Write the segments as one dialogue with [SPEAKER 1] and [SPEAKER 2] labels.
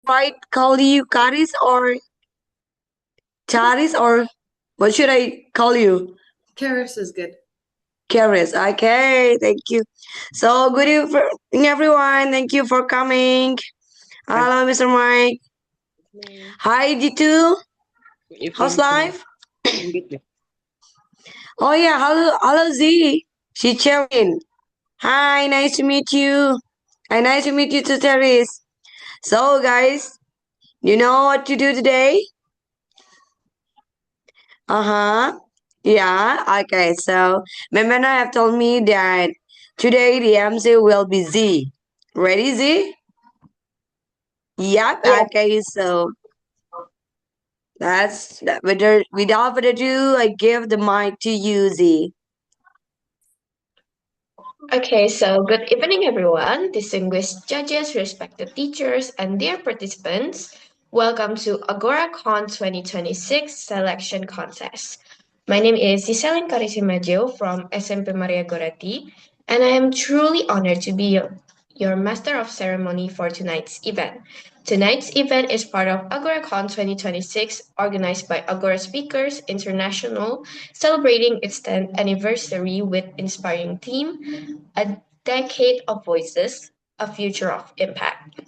[SPEAKER 1] Right, call you Karis or Charis or what should I call you?
[SPEAKER 2] Karis is good.
[SPEAKER 1] Karis. Okay, thank you. So good evening, everyone. Thank you for coming.
[SPEAKER 3] Hi,
[SPEAKER 1] Hello, Mr. Mike.
[SPEAKER 3] evening.
[SPEAKER 1] Hi, G2.
[SPEAKER 3] Good
[SPEAKER 1] How's
[SPEAKER 3] evening, sir.
[SPEAKER 1] life?
[SPEAKER 3] I'm good. Yeah.
[SPEAKER 1] Oh yeah, hello Z. She chilling. Hi, nice to meet you. And nice to meet you too, Teresa. So guys, you know what to do today? Uh-huh. Yeah, okay. So Memena have told me that today the MC will be Z. Ready, Z? Yep,
[SPEAKER 2] Yeah.
[SPEAKER 1] okay, so without further ado, I give the mic to you, Z.
[SPEAKER 2] Okay, so good evening, everyone, distinguished judges, respected teachers, and dear participants. Welcome to AgoraCon 2026 Selection Contest. My name is Ciselin Carisimajo from SMP Maria Goretti, and I am truly honored to be your master of ceremony for tonight's event. Tonight's event is part of AgoraCon 2026, organized by Agora Speakers International, celebrating its 10th anniversary with inspiring theme, A Decade of Voices, A Future of Impact.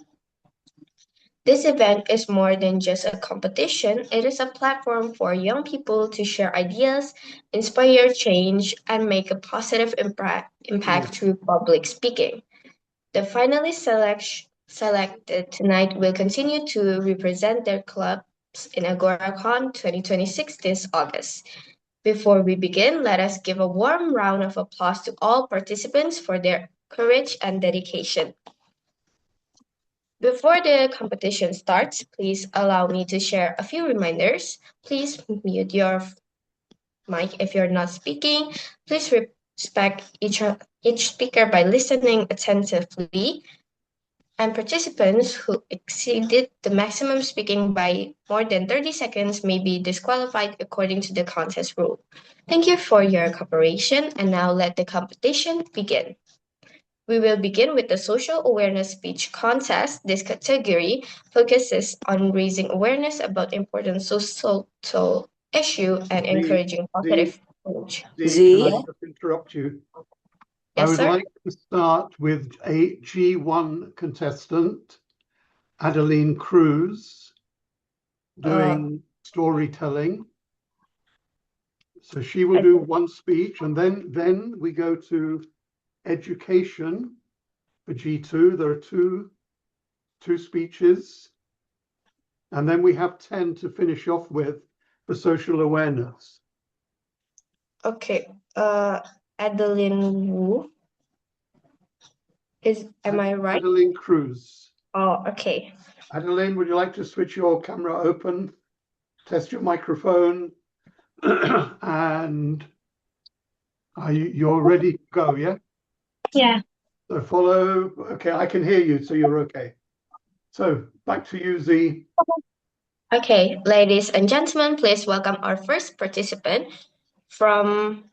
[SPEAKER 2] This event is more than just a competition, it is a platform for young people to share ideas, inspire change, and make a positive impact through public speaking. The finalists selected tonight will continue to represent their clubs in AgoraCon 2026 this August. Before we begin, let us give a warm round of applause to all participants for their courage and dedication. Before the competition starts, please allow me to share a few reminders. Please mute your mic if you're not speaking. Please respect each speaker by listening attentively. And participants who exceeded the maximum speaking by more than 30 seconds may be disqualified according to the contest rule. Thank you for your cooperation, and now let the competition begin. We will begin with the Social Awareness Speech Contest. This category focuses on raising awareness about important social issue and
[SPEAKER 4] The,
[SPEAKER 2] encouraging
[SPEAKER 4] the,
[SPEAKER 2] positive change.
[SPEAKER 4] can I
[SPEAKER 1] Z?
[SPEAKER 2] Yeah?
[SPEAKER 4] just interrupt you? I
[SPEAKER 2] Yes,
[SPEAKER 4] would
[SPEAKER 2] sir?
[SPEAKER 4] like to start with a G1 contestant, Adeline Cruz,
[SPEAKER 2] Uh,
[SPEAKER 4] doing storytelling. So she will do one speech, and then we go to education for G2. There are two speeches, and then we have 10 to finish off with for social awareness.
[SPEAKER 2] okay. Adeline Wu. Am I right?
[SPEAKER 4] Adeline Cruz.
[SPEAKER 2] Oh, okay.
[SPEAKER 4] Adeline, would you like to switch your camera open, test your microphone, and you're ready to go, yeah?
[SPEAKER 2] Yeah.
[SPEAKER 4] So follow, okay, I can hear you, so you're okay. So back to you, Z.
[SPEAKER 2] Okay, ladies and gentlemen, please welcome our first participant from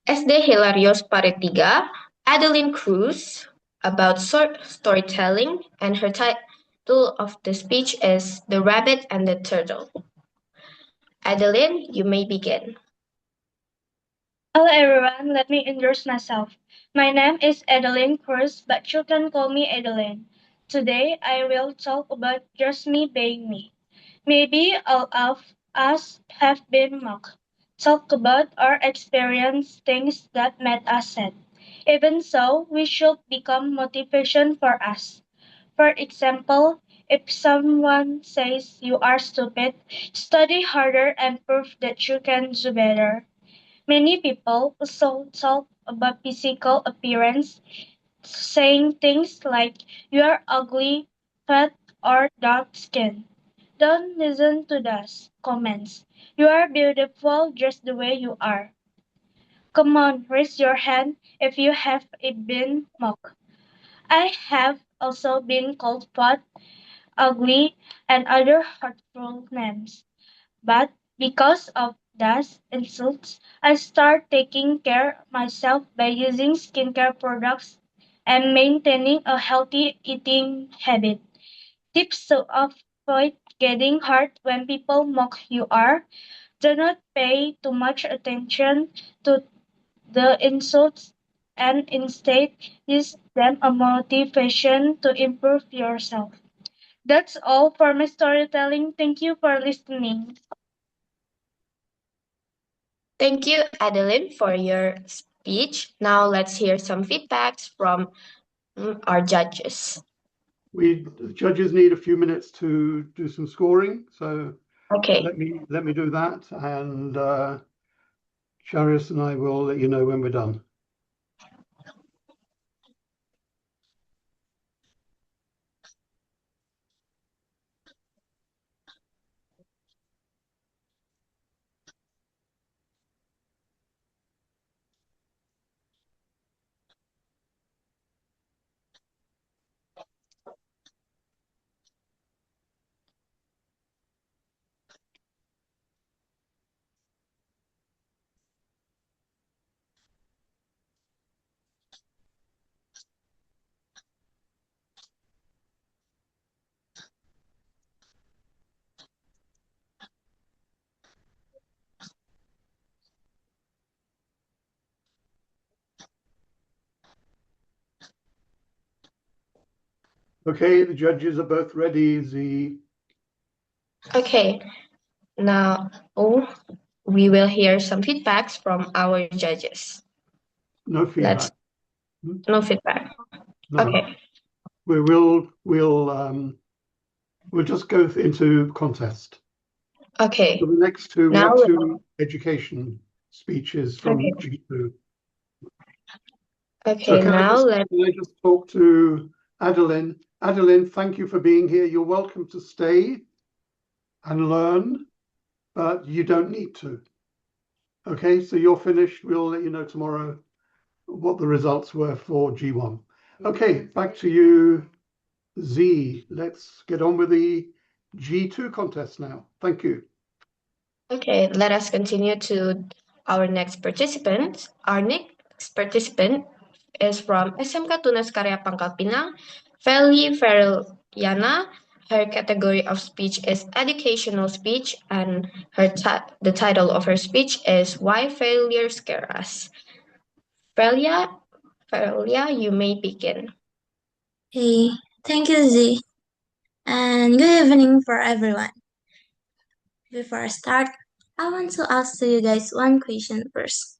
[SPEAKER 2] SD Hilarios Paritiga, Adeline Cruz, about storytelling, and her title of the speech is The Rabbit and the Turtle. Adeline, you may begin.
[SPEAKER 5] Hello everyone, let me introduce myself. My name is Adeline Cruz, but you can call me Adeline. Today I will talk about just me being me. Maybe all of us have been mocked. Talk about our experience, things that made us sad. Even so, we should become motivation for us. For example, if someone says you are stupid, study harder and prove that you can do better. Many people also talk about physical appearance, saying things like you are ugly, fat, or dark skinned. Don't listen to those comments. You are beautiful just the way you are. Come on, raise your hand if you have been mocked. I have also been called fat, ugly, and other hurtful names. But because of those insults, I start taking care of myself by using skincare products and maintaining a healthy eating habit. Tips to avoid getting hurt when people mock you are: do not pay too much attention to the insults and instead use them as motivation to improve yourself. That's all for my storytelling. Thank you for listening.
[SPEAKER 2] Thank you, Adeline, for your speech. Now let's hear some feedbacks from our judges.
[SPEAKER 4] The judges need a few minutes to do some scoring, so
[SPEAKER 2] Okay.
[SPEAKER 4] let me do that, and Sharius and I will let you know when we're done. Okay, the judges are both ready.
[SPEAKER 2] Okay. Now we will hear some feedbacks from our judges.
[SPEAKER 4] No feedback.
[SPEAKER 2] No feedback.
[SPEAKER 4] No.
[SPEAKER 2] Okay.
[SPEAKER 4] We'll just go into contest.
[SPEAKER 2] Okay.
[SPEAKER 4] So the next two, we
[SPEAKER 2] Now
[SPEAKER 4] have two education speeches from G2.
[SPEAKER 2] Okay,
[SPEAKER 4] So can I
[SPEAKER 2] now
[SPEAKER 4] just talk to Adeline? Adeline, thank you for being here. You're welcome to stay and learn, but you don't need to. Okay, so you're finished. We'll let you know tomorrow what the results were for G1. Okay, back to you, Z. Let's get on with the G2 contest now. Thank you.
[SPEAKER 2] Okay, let us continue to our next participant. Our next participant is from SMK Tunas Karya Pangkal Pinang, Feli Feriliana. Her category of speech is educational speech, and the title of her speech is Why Failure Scares Us. Felia, you may begin.
[SPEAKER 6] Hey, thank you, Z, and good evening for everyone. Before I start, I want to ask you guys one question first.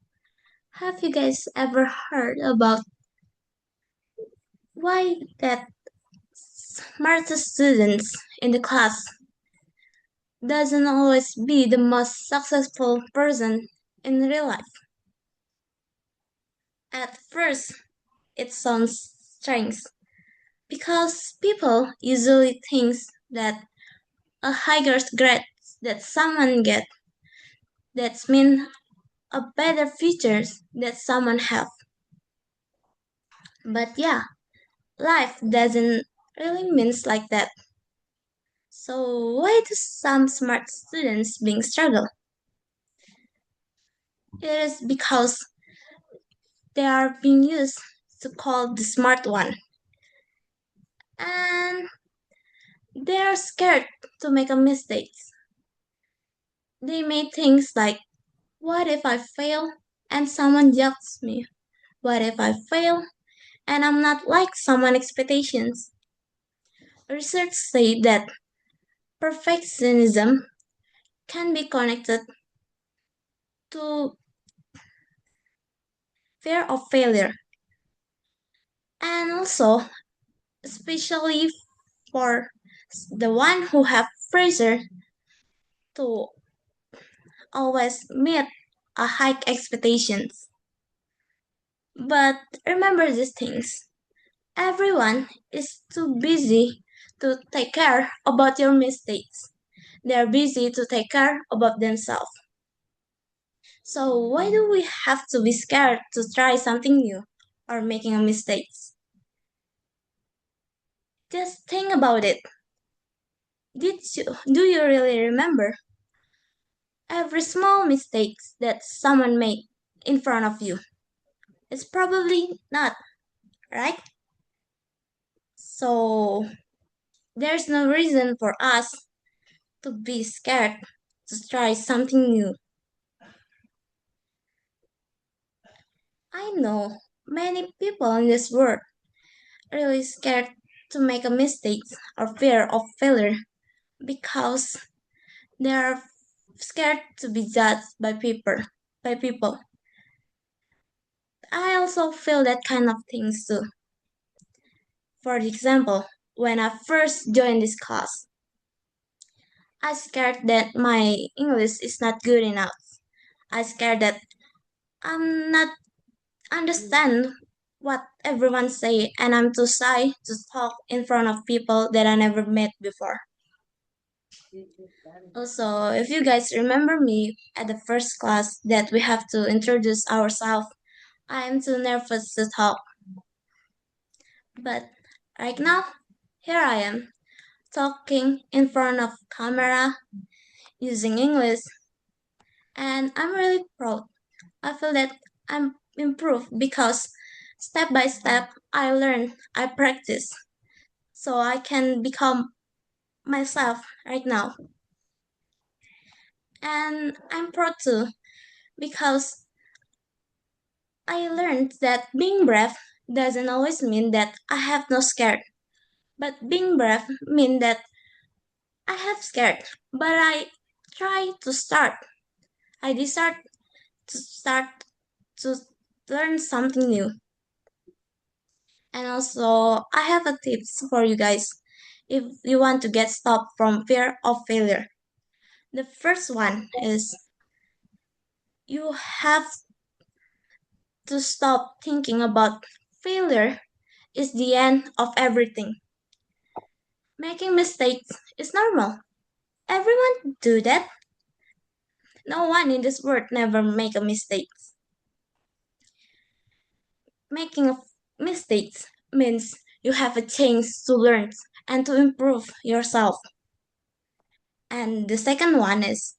[SPEAKER 6] Have you guys ever heard about why that smartest students in the class doesn't always be the most successful person in real life? At first, it sounds strange because people usually think that a higher grade that someone gets that's mean a better features that someone have. But yeah, life doesn't really means like that. So why do some smart students being struggle? It is because they are being used to call the smart one. And they are scared to make a mistake. They may things like, what if I fail and someone judges me? What if I fail and I'm not like someone expectations? Research say that perfectionism can be connected to fear of failure and also especially for the one who have pressure to always meet a high expectations. But remember these things. Everyone is too busy to take care about your mistakes. They're busy to take care about themselves. So why do we have to be scared to try something new or making a mistake? Just think about it. Do you really remember every small mistake that someone made in front of you? It's probably not, right? So there's no reason for us to be scared to try something new. I know many people in this world are really scared to make a mistake or fear of failure because they are scared to be judged by people. I also feel that kind of things too. For example, when I first joined this class, I scared that my English is not good enough. I scared that I'm not understand what everyone say and I'm too shy to talk in front of people that I never met before. Also, if you guys remember me at the first class that we have to introduce ourselves, I am too nervous to talk. But right now, here I am, talking in front of camera, using English, and I'm really proud. I feel that I'm improved because step by step I learn, I practice, so I can become myself right now. And I'm proud too because I learned that being brave doesn't always mean that I have no scared. But being brave means that I have scared, but I try to start. I decide to start to learn something new. And also, I have a tips for you guys if you want to get stopped from fear of failure. The first one is you have to stop thinking about failure is the end of everything. Making mistakes is normal. Everyone do that. No one in this world never make a mistake. Making a mistakes means you have a chance to learn and to improve yourself. And the second one is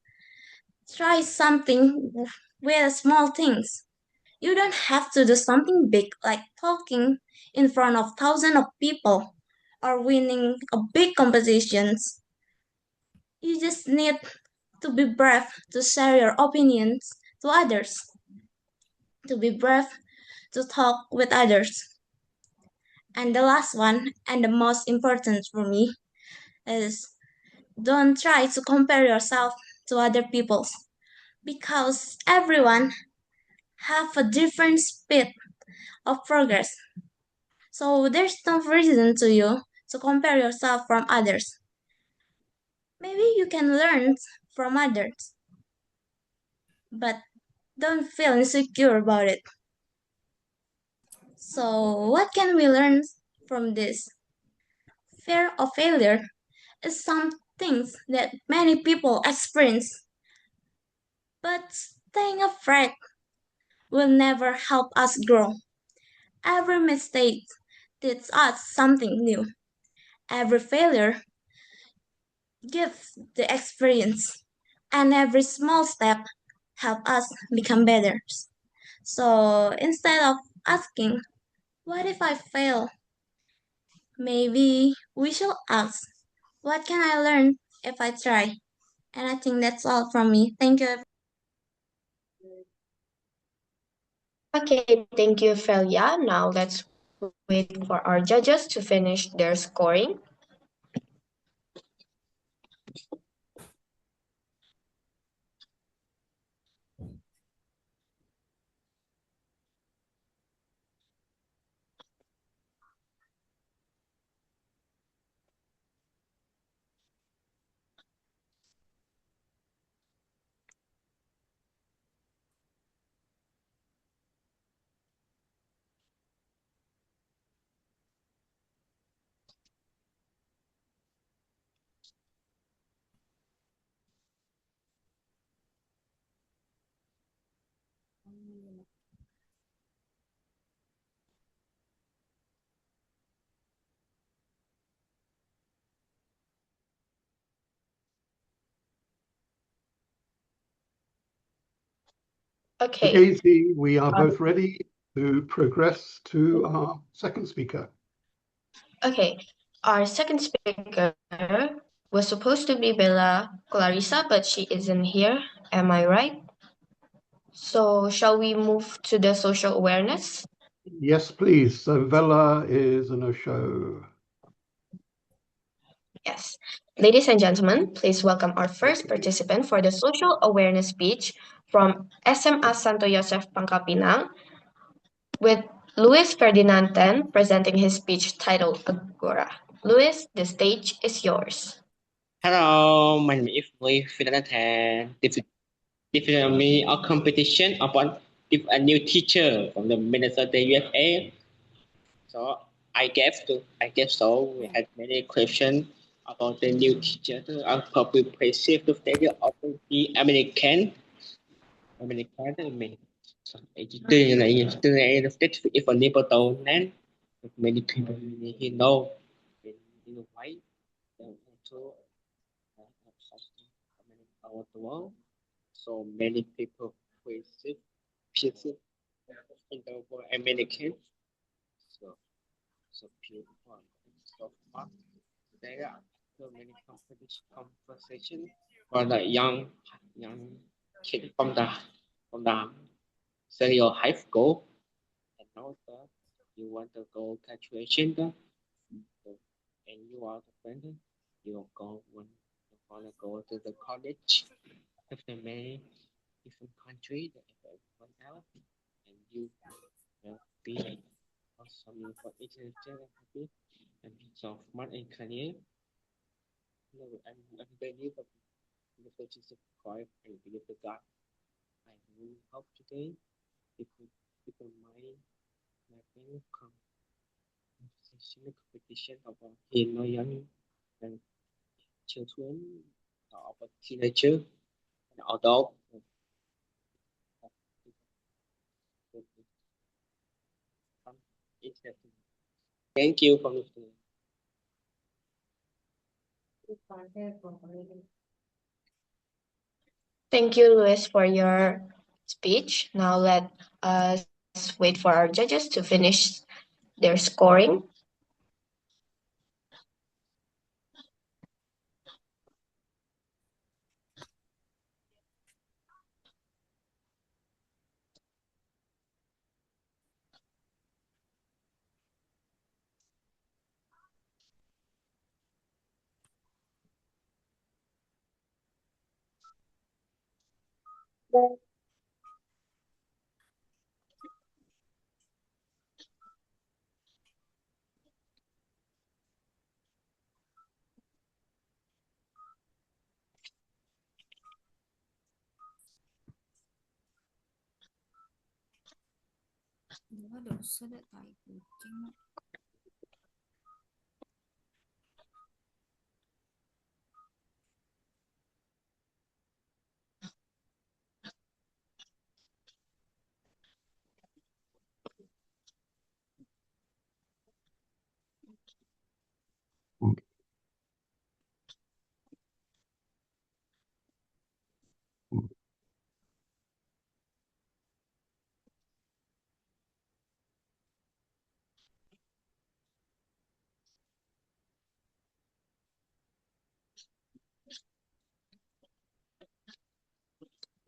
[SPEAKER 6] try something with small things. You don't have to do something big like talking in front of thousands of people or winning a big competitions. You just need to be brave to share your opinions to others, to be brave to talk with others. And the last one, and the most important for me, is don't try to compare yourself to other people because everyone have a different speed of progress. So there's no reason to you to compare yourself from others. Maybe you can learn from others, but don't feel insecure about it. So what can we learn from this? Fear of failure is some things that many people experience, but staying afraid will never help us grow. Every mistake teaches us something new. Every failure gives the experience, and every small step helps us become better. So instead of asking, what if I fail? Maybe we should ask, what can I learn if I try? And I think that's all from me. Thank you.
[SPEAKER 2] Okay, thank you, Felia. Now let's wait for our judges to finish their scoring. Okay,
[SPEAKER 4] Okay, Z, we are both ready to progress to our second speaker.
[SPEAKER 2] okay. Our second speaker was supposed to be Bella Clarissa, but she isn't here. Am I right? So, shall we move to the social awareness?
[SPEAKER 4] Yes, please. So Vela is a no-show.
[SPEAKER 2] Yes. Ladies and gentlemen, please welcome our first participant for the social awareness speech from SMA Santo Yosef Pangkapinang with Luis Ferdinand Ten presenting his speech titled Agora. Luis, the stage is yours.
[SPEAKER 3] Hello, my name is Louis Ferdinand. This is me a competition upon if a new teacher from the Minnesota USA. So I guess so. We had many questions about the new teacher. I'm probably perceived to study of the American mình từ này từ này state if a neighbor told then many people he know in the way also our the world. So many people perceive perceive in the world American. So so people so far there are so many conversation for the young kid from the senior high school and also you want to go graduation so, and you are the friend you go when you want to go to the college of the many different country that everyone else and you will be awesome for intelligent and happy and be so smart and career. No, I believe that the first is quiet and believe the God. I will help today people mind mapping conversation competition about in no young and children about teenager and adult. Thank you for listening.
[SPEAKER 2] Thank you, Luis, for your speech. Now let us wait for our judges to finish their scoring.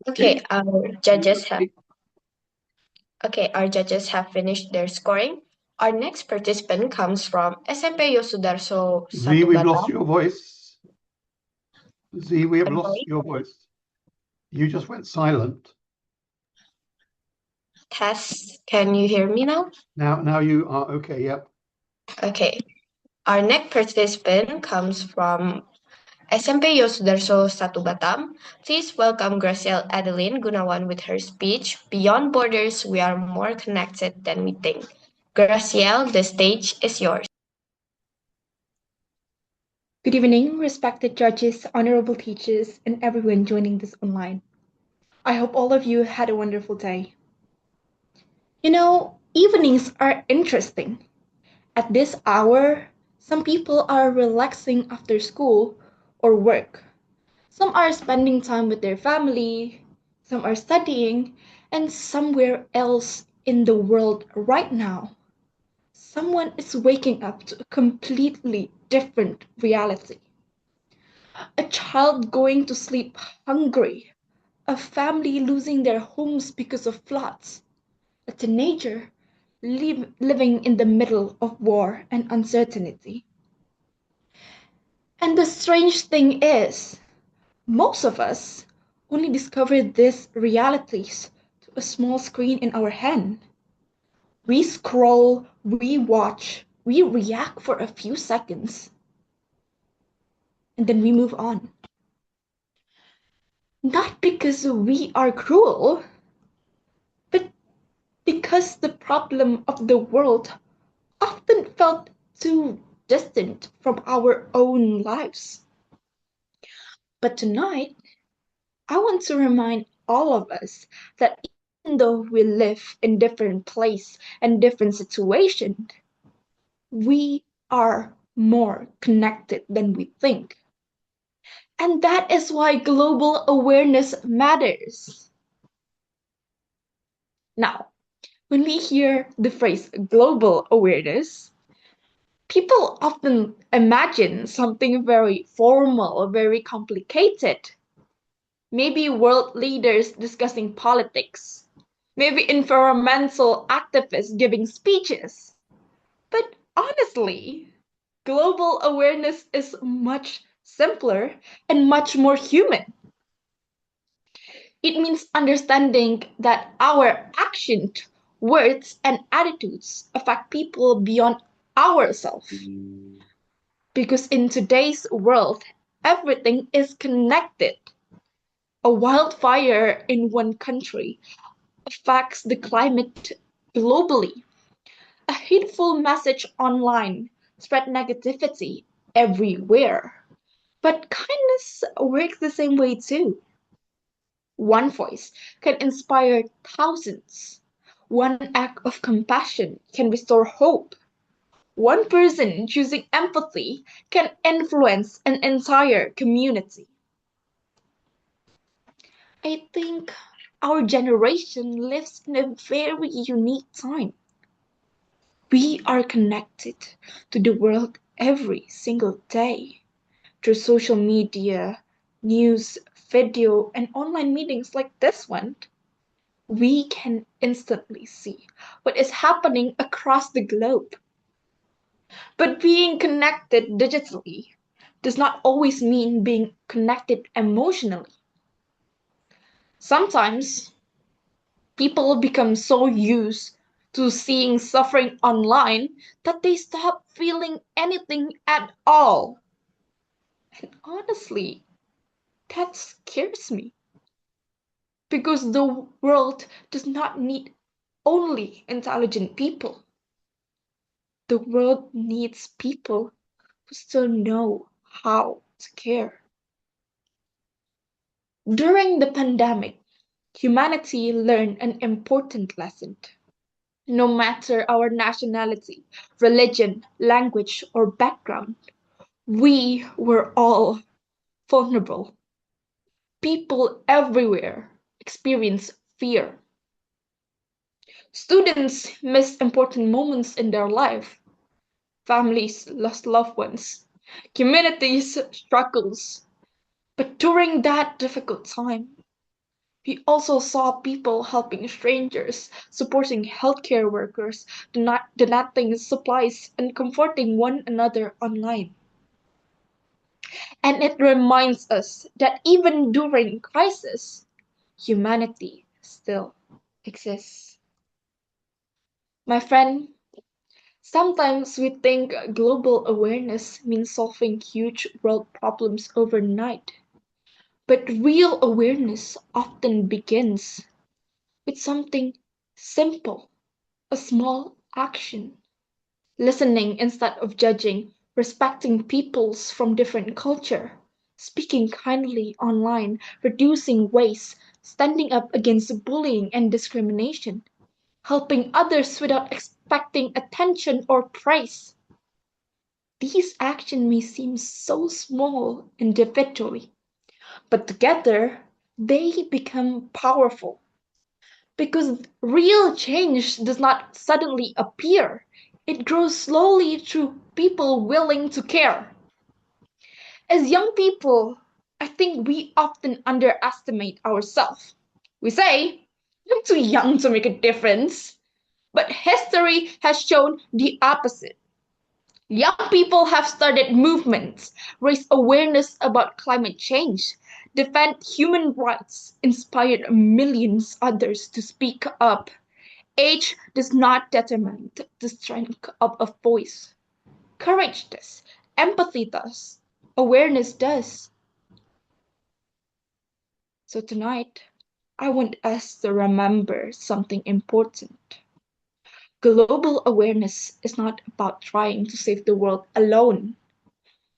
[SPEAKER 2] Okay, our judges have finished their scoring. Our next participant comes from SMP Yosudarso
[SPEAKER 4] Z,
[SPEAKER 2] Satu
[SPEAKER 4] we've lost
[SPEAKER 2] Batam.
[SPEAKER 4] your voice. Z, we have
[SPEAKER 2] I'm
[SPEAKER 4] lost
[SPEAKER 2] sorry?
[SPEAKER 4] your voice. You just went silent.
[SPEAKER 2] Tess, can you hear me now?
[SPEAKER 4] Now you are okay. Yep.
[SPEAKER 2] Okay. Our next participant comes from SMP Yosudarso Satu Batam. Please welcome Gracielle Adeline Gunawan with her speech, Beyond Borders, We Are More Connected Than We Think. Gracielle, the stage is yours.
[SPEAKER 7] Good evening, respected judges, honorable teachers, and everyone joining this online. I hope all of you had a wonderful day. You know, evenings are interesting. At this hour, some people are relaxing after school or work. Some are spending time with their family, some are studying, and somewhere else in the world right now, someone is waking up to a completely different reality. A child going to sleep hungry, a family losing their homes because of floods, a teenager living in the middle of war and uncertainty. And the strange thing is, most of us only discover these realities through a small screen in our hand. We scroll, we watch, we react for a few seconds, and then we move on. Not because we are cruel, but because the problem of the world often felt too distant from our own lives. But tonight, I want to remind all of us that even though we live in different places and different situations, we are more connected than we think. And that is why global awareness matters. Now, when we hear the phrase global awareness, people often imagine something very formal, very complicated. Maybe world leaders discussing politics, maybe environmental activists giving speeches. But honestly, global awareness is much simpler and much more human. It means understanding that our actions, words, and attitudes affect people beyond ourselves. Because in today's world, everything is connected. A wildfire in one country affects the climate globally. A hateful message online spread negativity everywhere. But kindness works the same way too. One voice can inspire thousands. One act of compassion can restore hope. One person choosing empathy can influence an entire community. I think our generation lives in a very unique time. We are connected to the world every single day through social media, news, video, and online meetings like this one. We can instantly see what is happening across the globe. But being connected digitally does not always mean being connected emotionally. Sometimes people become so used to seeing suffering online that they stop feeling anything at all. And honestly, that scares me because the world does not need only intelligent people. The world needs people who still know how to care. During the pandemic, humanity learned an important lesson. No matter our nationality, religion, language, or background, we were all vulnerable. People everywhere experience fear. Students miss important moments in their life. Families lost loved ones. Communities struggles. But during that difficult time, we also saw people helping strangers, supporting healthcare workers, donating supplies, and comforting one another online. And it reminds us that even during crisis, humanity still exists. My friend, sometimes we think global awareness means solving huge world problems overnight. But real awareness often begins with something simple, a small action. Listening instead of judging, respecting peoples from different culture, speaking kindly online, reducing waste, standing up against bullying and discrimination, helping others without expecting attention or praise. These actions may seem so small individually, but together they become powerful. Because real change does not suddenly appear, It grows slowly through people willing to care. As young people, I think we often underestimate ourselves. We say, I'm too young to make a difference. But history has shown the opposite. Young people have started movements, raised awareness about climate change, defend human rights, inspired millions others to speak up. Age does not determine the strength of a voice. Courage does. Empathy does. Awareness does. So tonight, I want us to remember something important. Global awareness is not about trying to save the world alone.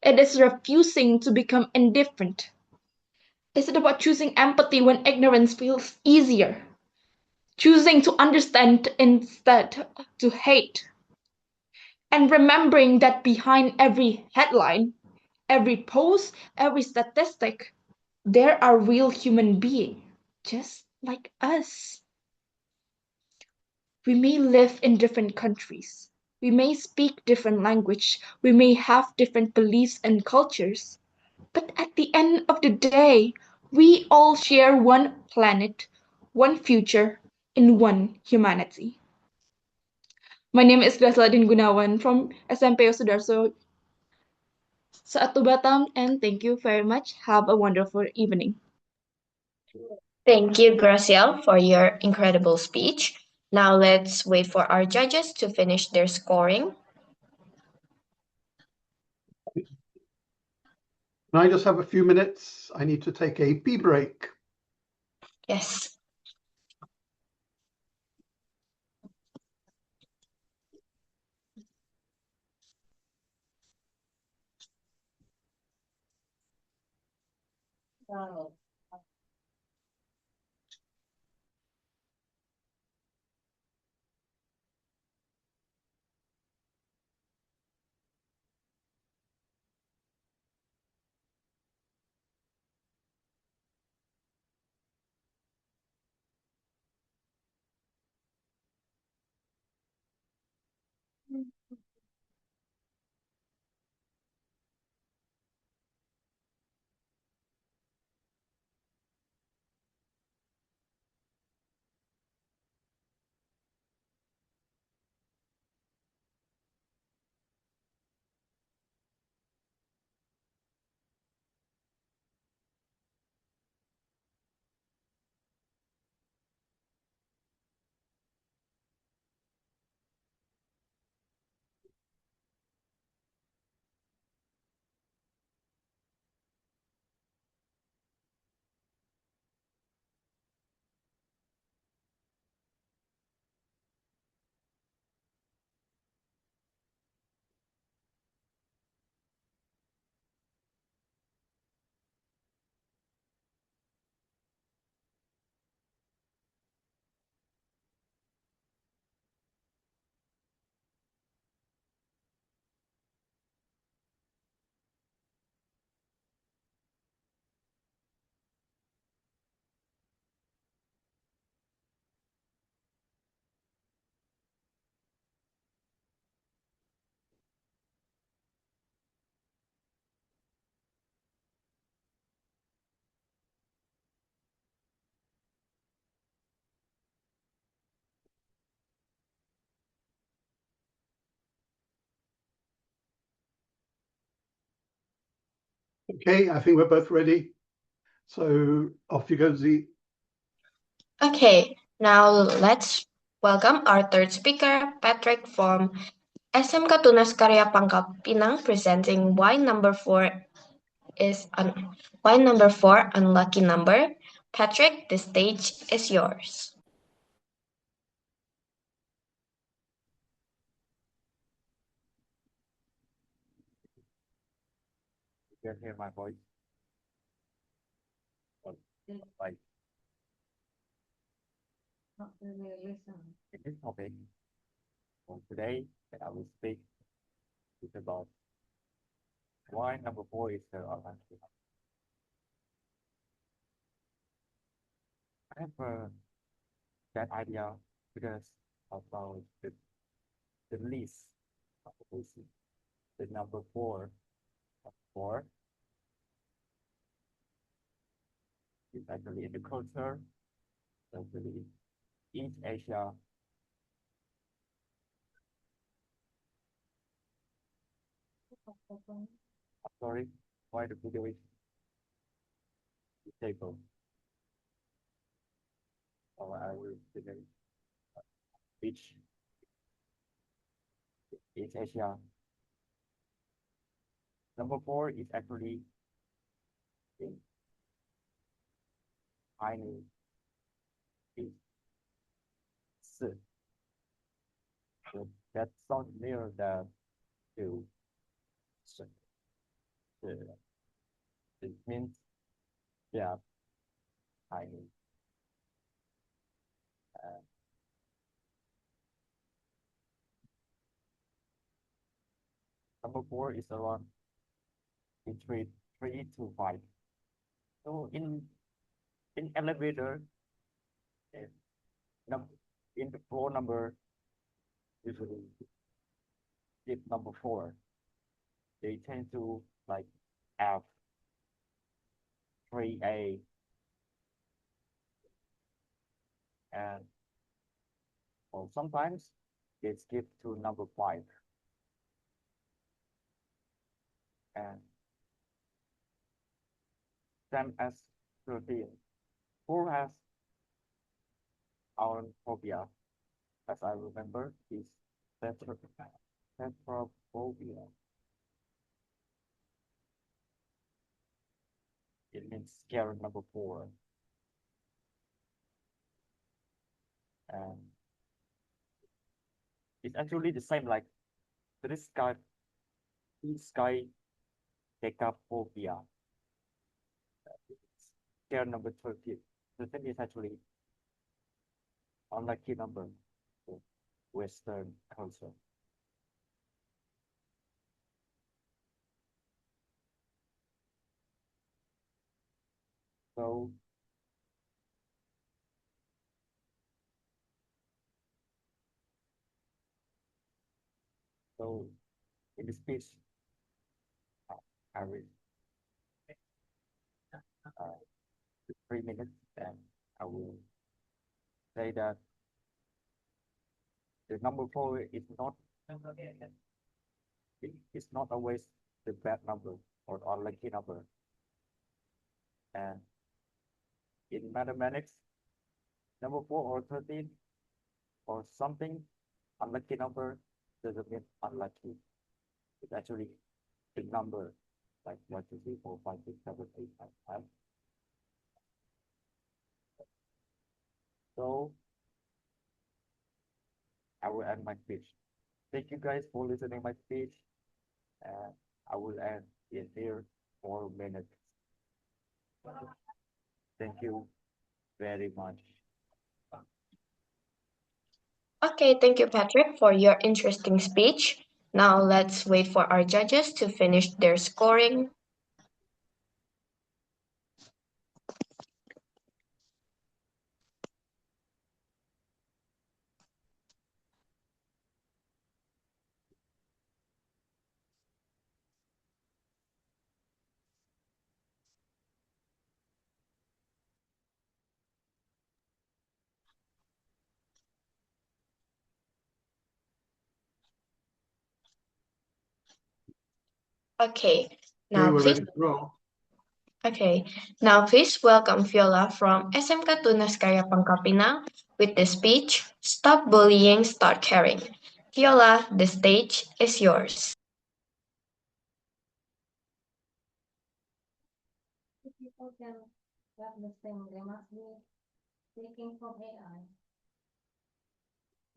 [SPEAKER 7] It is refusing to become indifferent. Is it about choosing empathy when ignorance feels easier? Choosing to understand instead to hate? And remembering that behind every headline, every post, every statistic, there are real human beings, just like us. We may live in different countries. We may speak different language. We may have different beliefs and cultures. But at the end of the day, we all share one planet, one future, and one humanity. My name is Gresladin Gunawan from SMP Sudarso Saat Batam, and thank you very much. Have a wonderful evening.
[SPEAKER 2] Thank you, Graciel, for your incredible speech. Now let's wait for our judges to finish their scoring.
[SPEAKER 4] Can I just have a few minutes? I need to take a pee break.
[SPEAKER 2] Yes.
[SPEAKER 4] Okay, I think we're both ready. So off you go, Z.
[SPEAKER 2] Okay, now let's welcome our third speaker, Patrick from SMK Tunas Karya Pangkal Pinang, presenting why number four unlucky number. Patrick, the stage is yours.
[SPEAKER 3] You can hear my voice. Like in this topic, today I will speak is about why number four is the unlucky. I have that idea because about the list The number four, four is actually in the culture, especially East Asia. Sorry, why the video is disabled? Or I will finish each East Asia. Number four is actually in Chinese. It's so that sounds near the to the it means yeah Chinese. Uh, Number four is around between 3 to 5. So in elevator, uh, in the floor number usually if number four, they tend to like F 3A and or sometimes they skip to number 5 and same as 13. 4 has our phobia, as I remember, is tetraphobia. It means scare number 4. And it's actually the same like this sky decaphobia. Scare number 13. 13 is actually unlucky number for Western culture. So so in the speech, I will 3 minutes and I will say that the number 4 is not it's not always the bad number or unlucky number. And in mathematics, number 4 or 13 or something unlucky number doesn't mean unlucky. It's actually the number like 1, 2, 3, 4, 5, 6, 7, 8, 9, 10. So I will end my speech. Thank you guys for listening my speech. And I will end in here 4 minutes. Thank you very much.
[SPEAKER 2] Okay, thank you, Patrick, for your interesting speech. Now let's wait for our judges to finish their scoring. Okay,
[SPEAKER 4] Okay,
[SPEAKER 2] now
[SPEAKER 4] we're
[SPEAKER 2] please
[SPEAKER 4] ready to roll.
[SPEAKER 2] Okay, now please welcome Viola from SMK Tunas Karya Pangkapina with the speech, Stop Bullying, Start Caring. Viola, the stage is yours.
[SPEAKER 8] People can have the same, they must be taken from AI.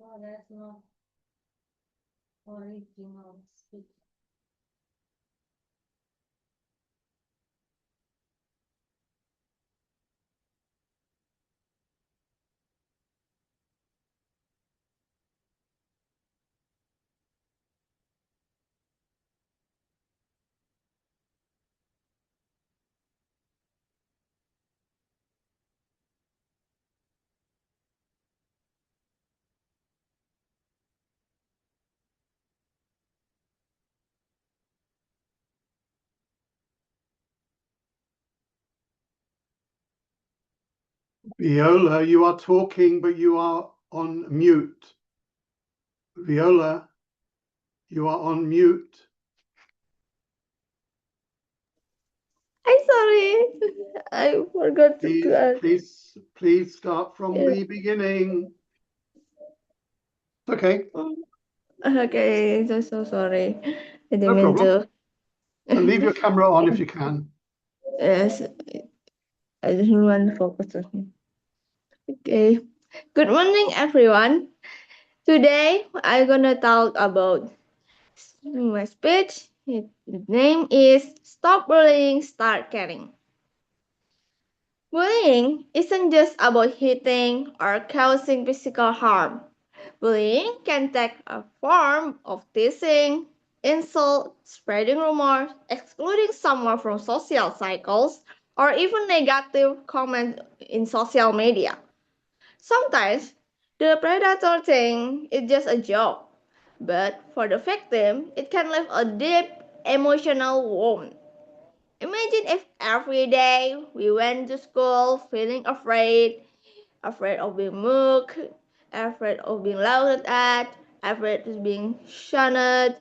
[SPEAKER 8] So that's not original speech.
[SPEAKER 4] Viola, you are talking, but you are on mute. Viola, you are on mute.
[SPEAKER 2] I'm sorry. I forgot to
[SPEAKER 4] Please start from the beginning. Okay.
[SPEAKER 2] Okay, so sorry. I didn't
[SPEAKER 4] No
[SPEAKER 2] mean
[SPEAKER 4] problem.
[SPEAKER 2] to.
[SPEAKER 4] And leave your camera on if you can.
[SPEAKER 2] Yes, I just want to focus on him. Okay. Good morning, everyone. Today, I'm gonna talk about my speech. The name is Stop Bullying, Start Caring. Bullying isn't just about hitting or causing physical harm. Bullying can take a form of teasing, insult, spreading rumors, excluding someone from social cycles, or even negative comments in social media. Sometimes the predator thinks it's just a joke, but for the victim, it can leave a deep emotional wound. Imagine if every day we went to school feeling afraid of being mocked, afraid of being laughed at, afraid of being shunned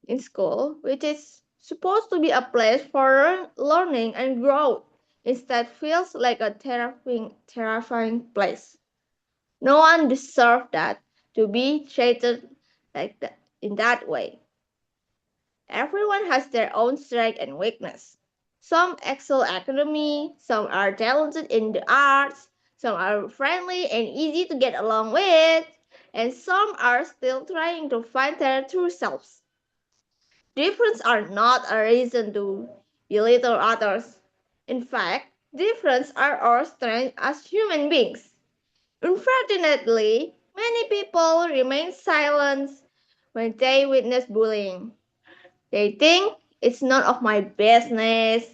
[SPEAKER 2] in school, which is supposed to be a place for learning and growth. Instead, feels like a terrifying place. No one deserves that to be treated like that in that way. Everyone has their own strength and weakness. Some excel academy, some are talented in the arts, some are friendly and easy to get along with, and some are still trying to find their true selves. Differences are not a reason to belittle others. In fact, differences are our strength as human beings. Unfortunately, many people remain silent when they witness bullying. They think it's none of my business,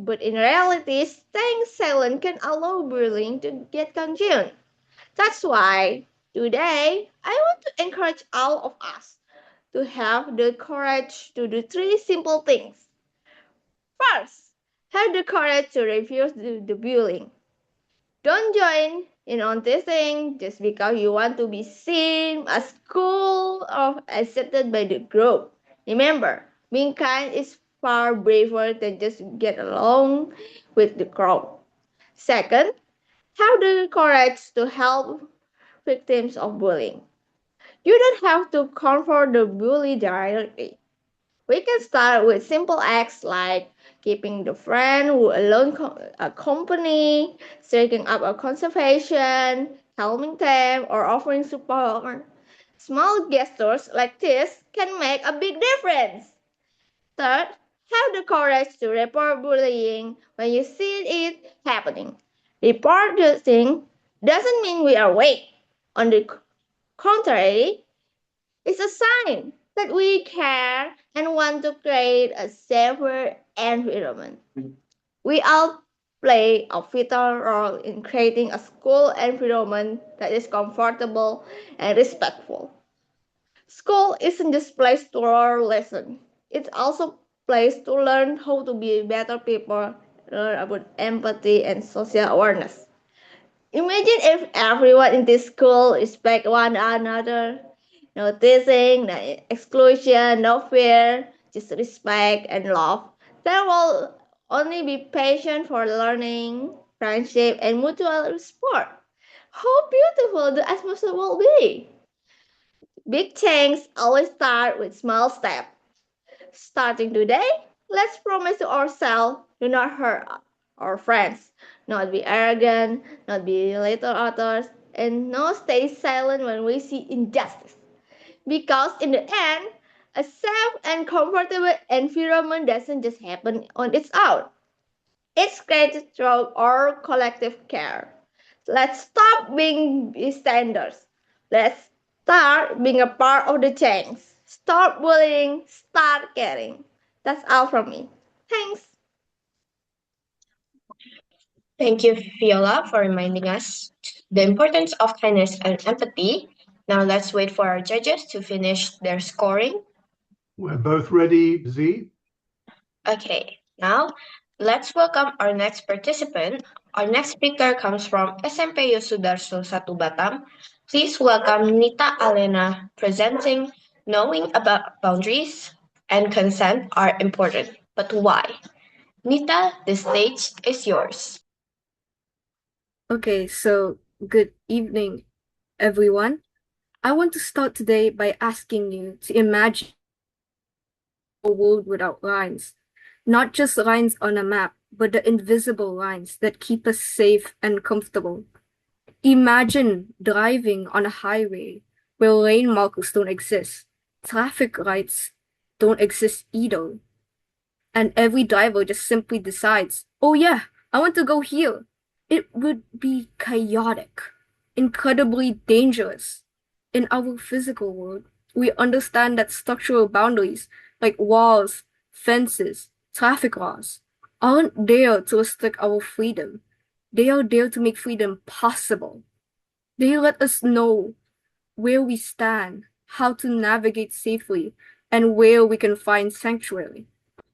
[SPEAKER 2] but in reality, staying silent can allow bullying to get consumed. That's why today I want to encourage all of us to have the courage to do three simple things. First, have the courage to refuse the bullying. Don't join in on this thing just because you want to be seen as cool or accepted by the group. Remember, being kind is far braver than just get along with the crowd. Second, have the courage to help victims of bullying. You don't have to comfort the bully directly. We can start with simple acts like keeping the friend who alone company, striking up a conversation, calming them, or offering support. Small gestures like this can make a big difference. Third, have the courage to report bullying when you see it happening. Reporting doesn't mean we are weak. On the contrary, it's a sign that we care and want to create a safer environment. We all play a vital role in creating a school environment that is comfortable and respectful. School isn't just a place to learn lessons. It's also a place to learn how to be better people, learn about empathy and social awareness. Imagine if everyone in this school respect one another. No teasing, no exclusion, no fear, just respect and love. There will only be passion for learning, friendship, and mutual support. How beautiful the atmosphere will be! Big changes always start with small steps. Starting today, let's promise to ourselves to not hurt our friends, not be arrogant, not be little others, and not stay silent when we see injustice. Because in the end, a safe and comfortable environment doesn't just happen on its own. It's created through our collective care. Let's stop being bystanders. Let's start being a part of the change. Stop bullying, start caring. That's all from me. Thanks.
[SPEAKER 9] Thank you, Viola, for reminding us the importance of kindness and empathy. Now let's wait for our judges to finish their scoring.
[SPEAKER 4] We're both ready, Z.
[SPEAKER 9] Okay, now let's welcome our next participant. Our next speaker comes from SMP Yosudarso 1 Batam. Please welcome Nita Alena presenting Knowing About Boundaries and Consent Are Important, but Why? Nita, the stage is yours.
[SPEAKER 10] Okay, so good evening, everyone. I want to start today by asking you to imagine a world without lines. Not just lines on a map, but the invisible lines that keep us safe and comfortable. Imagine driving on a highway where lane markers don't exist, traffic lights don't exist either, and every driver just simply decides, oh yeah, I want to go here. It would be chaotic, incredibly dangerous. In our physical world, we understand that structural boundaries like walls, fences, traffic laws aren't there to restrict our freedom. They are there to make freedom possible. They let us know where we stand, how to navigate safely, and where we can find sanctuary.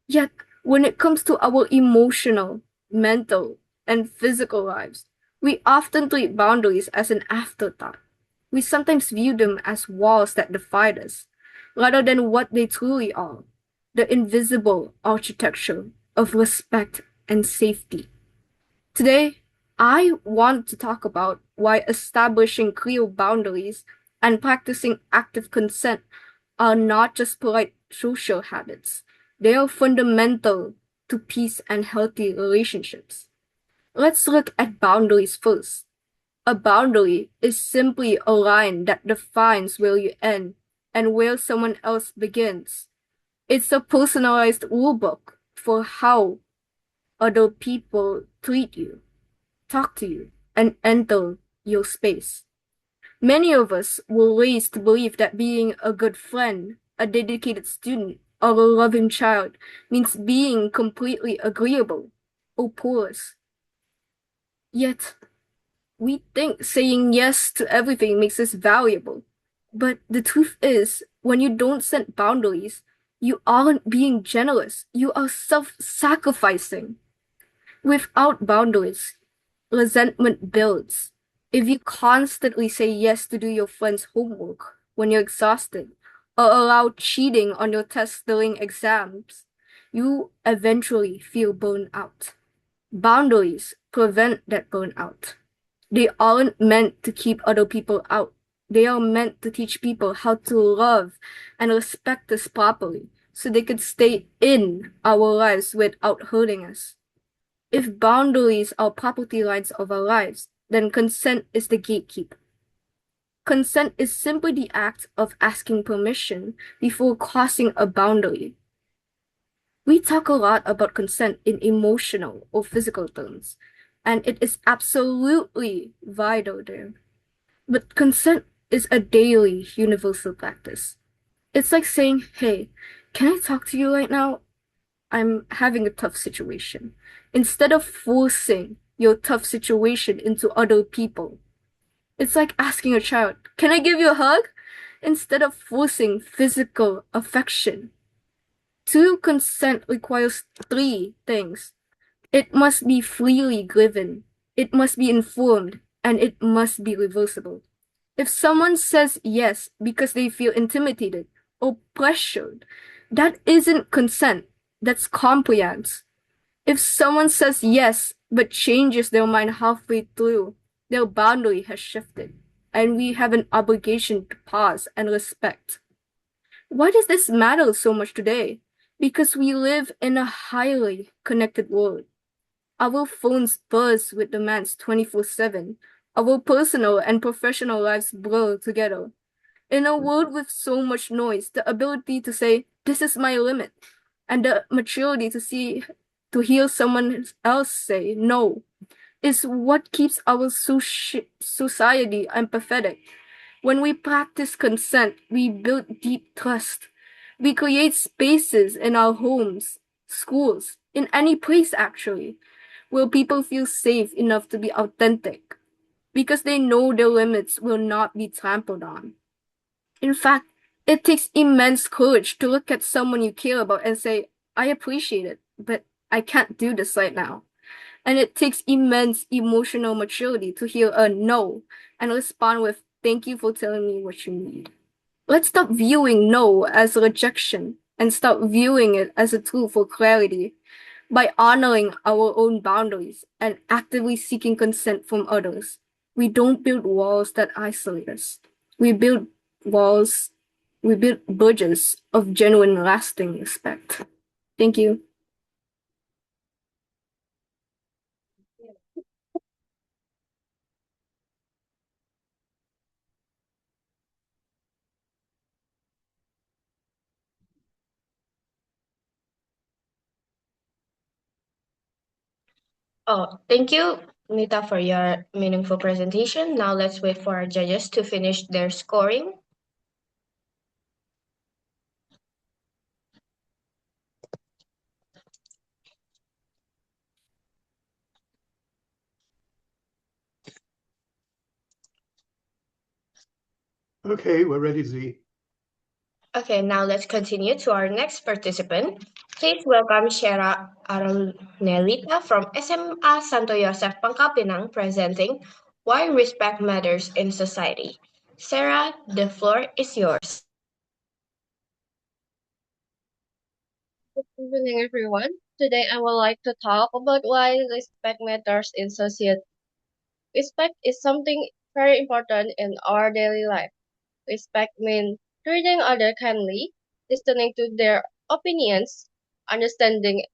[SPEAKER 10] Yet, when it comes to our emotional, mental, and physical lives, we often treat boundaries as an afterthought. We sometimes view them as walls that divide us, rather than what they truly are, the invisible architecture of respect and safety. Today, I want to talk about why establishing clear boundaries and practicing active consent are not just polite social habits. They are fundamental to peace and healthy relationships. Let's look at boundaries first. A boundary is simply a line that defines where you end and where someone else begins. It's a personalized rulebook for how other people treat you, talk to you, and enter your space. Many of us were raised to believe that being a good friend, a dedicated student, or a loving child means being completely agreeable or porous. Yet, we think saying yes to everything makes us valuable. But the truth is, when you don't set boundaries, you aren't being generous. You are self-sacrificing. Without boundaries, resentment builds. If you constantly say yes to do your friend's homework when you're exhausted, or allow cheating on your tests during exams, you eventually feel burned out. Boundaries prevent that burnout. They aren't meant to keep other people out. They are meant to teach people how to love and respect us properly so they could stay in our lives without hurting us. If boundaries are property lines of our lives, then consent is the gatekeeper. Consent is simply the act of asking permission before crossing a boundary. We talk a lot about consent in emotional or physical terms, and it is absolutely vital there. But consent is a daily universal practice. It's like saying, hey, can I talk to you right now? I'm having a tough situation. Instead of forcing your tough situation into other people. It's like asking a child, can I give you a hug? Instead of forcing physical affection. True consent requires three things. It must be freely given, it must be informed, and it must be reversible. If someone says yes because they feel intimidated or pressured, that isn't consent, that's compliance. If someone says yes but changes their mind halfway through, their boundary has shifted, and we have an obligation to pause and respect. Why does this matter so much today? Because we live in a highly connected world. Our phones buzz with demands 24/7. Our personal and professional lives blur together. In a world with so much noise, the ability to say, this is my limit, and the maturity to hear someone else say no is what keeps our society empathetic. When we practice consent, we build deep trust. We create spaces in our homes, schools, in any place actually, where people feel safe enough to be authentic because they know their limits will not be trampled on. In fact, it takes immense courage to look at someone you care about and say, I appreciate it, but I can't do this right now. And it takes immense emotional maturity to hear a no and respond with thank you for telling me what you need. Let's stop viewing no as rejection and start viewing it as a tool for clarity. By honoring our own boundaries and actively seeking consent from others, we don't build walls that isolate us. We build walls, we build bridges of genuine, lasting respect. Thank you.
[SPEAKER 9] Oh, thank you, Nita, for your meaningful presentation. Now let's wait for our judges to finish their scoring.
[SPEAKER 4] Okay, we're ready, Z.
[SPEAKER 9] Okay, now let's continue to our next participant. Please welcome Shera Arnelita from SMA Santo Yosef Pangkapinang presenting Why Respect Matters in Society. Sarah, the floor is yours.
[SPEAKER 11] Good evening, everyone. Today, I would like to talk about why respect matters in society. Respect is something very important in our daily life. Respect means treating others kindly, listening to their opinions, understanding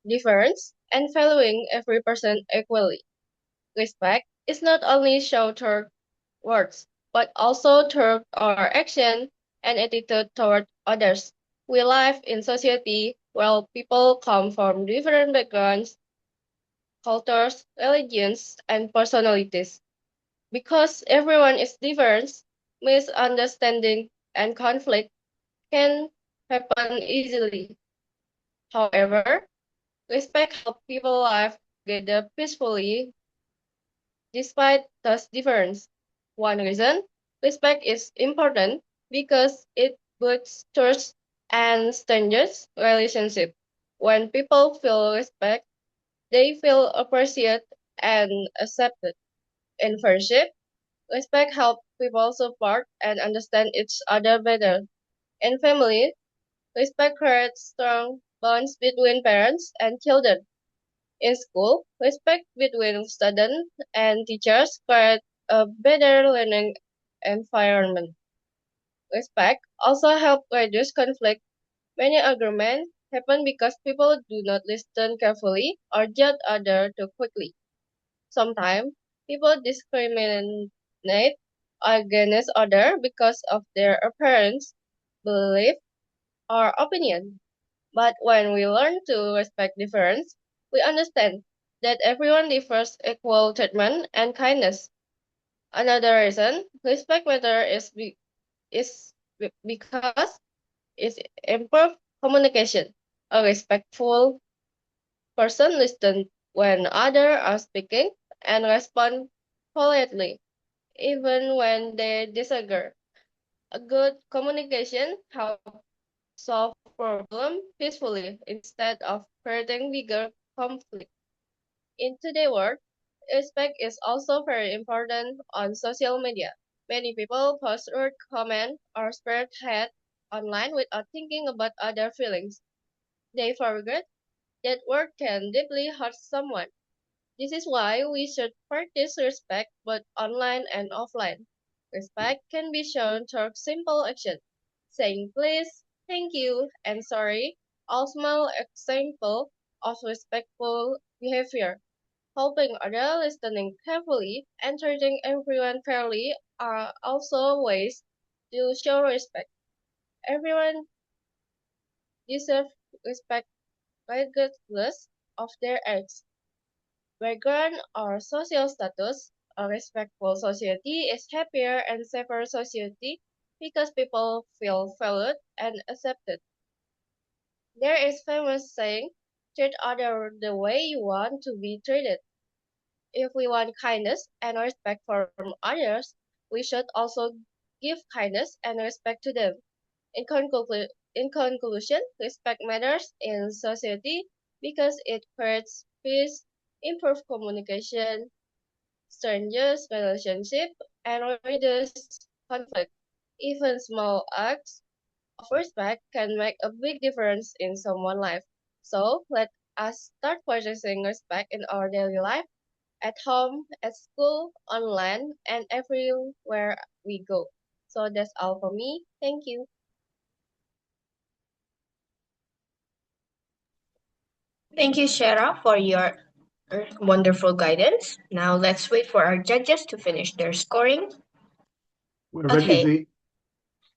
[SPEAKER 11] difference, and valuing every person equally. Respect is not only shown through words, but also through our action and attitude toward others. We live in society where people come from different backgrounds, cultures, religions, and personalities. Because everyone is different, misunderstanding and conflict can happen easily. However, respect helps people live together peacefully despite those differences. One reason respect is important because it builds trust and strengthens relationship. When people feel respect, they feel appreciated and accepted. In friendship, respect helps people support and understand each other better. In family, respect creates strong bonds between parents and children. In school, respect between students and teachers create a better learning environment. Respect also helps reduce conflict. Many arguments happen because people do not listen carefully or judge others too quickly. Sometimes people discriminate against others because of their appearance, belief, or opinion. But when we learn to respect difference, we understand that everyone deserves equal treatment and kindness. Another reason respect matter because it improves communication. A respectful person listens when others are speaking and respond politely, even when they disagree. A good communication helps solve problems peacefully instead of creating bigger conflict. In today's world, respect is also very important on social media. Many people post rude comments or spread hate online without thinking about other feelings. They forget that word can deeply hurt someone. This is why we should practice respect both online and offline. Respect can be shown through simple action, saying please, thank you, and sorry, all small example of respectful behavior. Helping others, listening carefully, and treating everyone fairly are also ways to show respect. Everyone deserves respect regardless of their age, background, or social status. A respectful society is happier and safer society because people feel valued and accepted. There is famous saying, treat other the way you want to be treated. If we want kindness and respect from others, we should also give kindness and respect to them. In conclusion, respect matters in society because it creates peace, improves communication, strengthens relationship, and reduces conflict. Even small acts of respect can make a big difference in someone's life. So let us start practicing respect in our daily life, at home, at school, online, and everywhere we go. So that's all for me. Thank you.
[SPEAKER 9] Thank you, Shara, for your wonderful guidance. Now let's wait for our judges to finish their scoring.
[SPEAKER 4] We're ready,
[SPEAKER 9] Okay,
[SPEAKER 4] Z.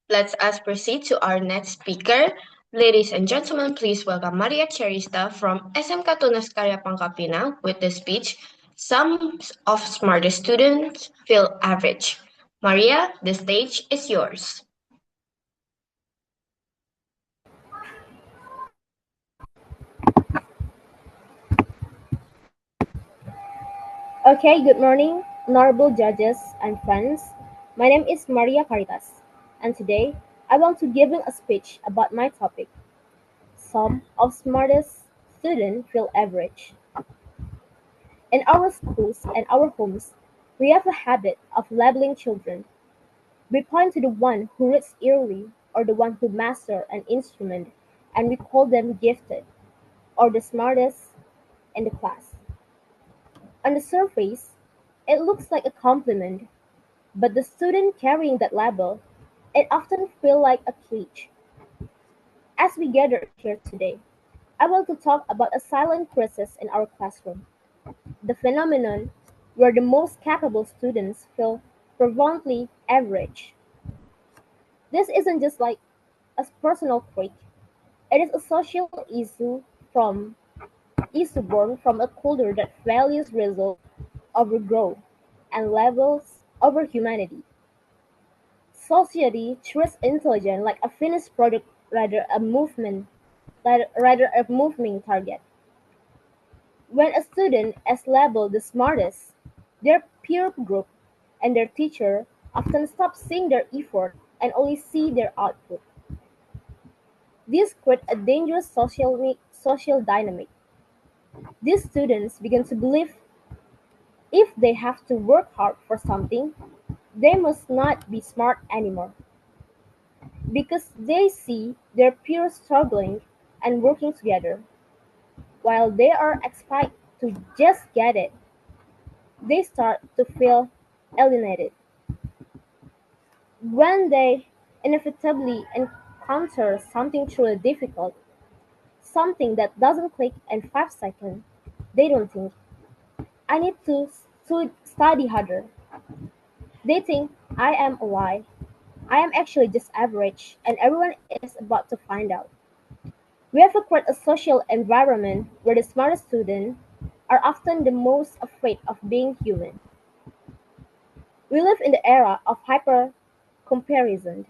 [SPEAKER 9] let's us proceed to our next speaker. Ladies and gentlemen, please welcome Maria Cherista from SMK Tunas Karya Pangkapina with the speech, Some of Smartest Students Feel Average. Maria, the stage is yours.
[SPEAKER 12] Okay, good morning, honorable judges and friends. My name is Maria Caritas, and today I want to give a speech about my topic. Some of smartest students feel average. In our schools and our homes, we have a habit of labeling children. We point to the one who reads early or the one who masters an instrument, and we call them gifted or the smartest in the class. On the surface, it looks like a compliment. But the student carrying that label, it often feels like a cage. As we gather here today, I want to talk about a silent crisis in our classroom, the phenomenon where the most capable students feel profoundly average. This isn't just like a personal quirk, it is a social issue born from a culture that values result over growth and levels over humanity. Society treats intelligence like a finished product rather a moving target. When a student is labeled the smartest, their peer group and their teacher often stop seeing their effort and only see their output. This creates a dangerous social dynamic. These students begin to believe if they have to work hard for something, they must not be smart anymore, because they see their peers struggling and working together. While they are expected to just get it, they start to feel alienated. When they inevitably encounter something truly difficult, something that doesn't click in 5 seconds, they don't think, I need to study harder. They think, I am why. I am actually just average, and everyone is about to find out. We have created a social environment where the smartest students are often the most afraid of being human. We live in the era of hyper comparison.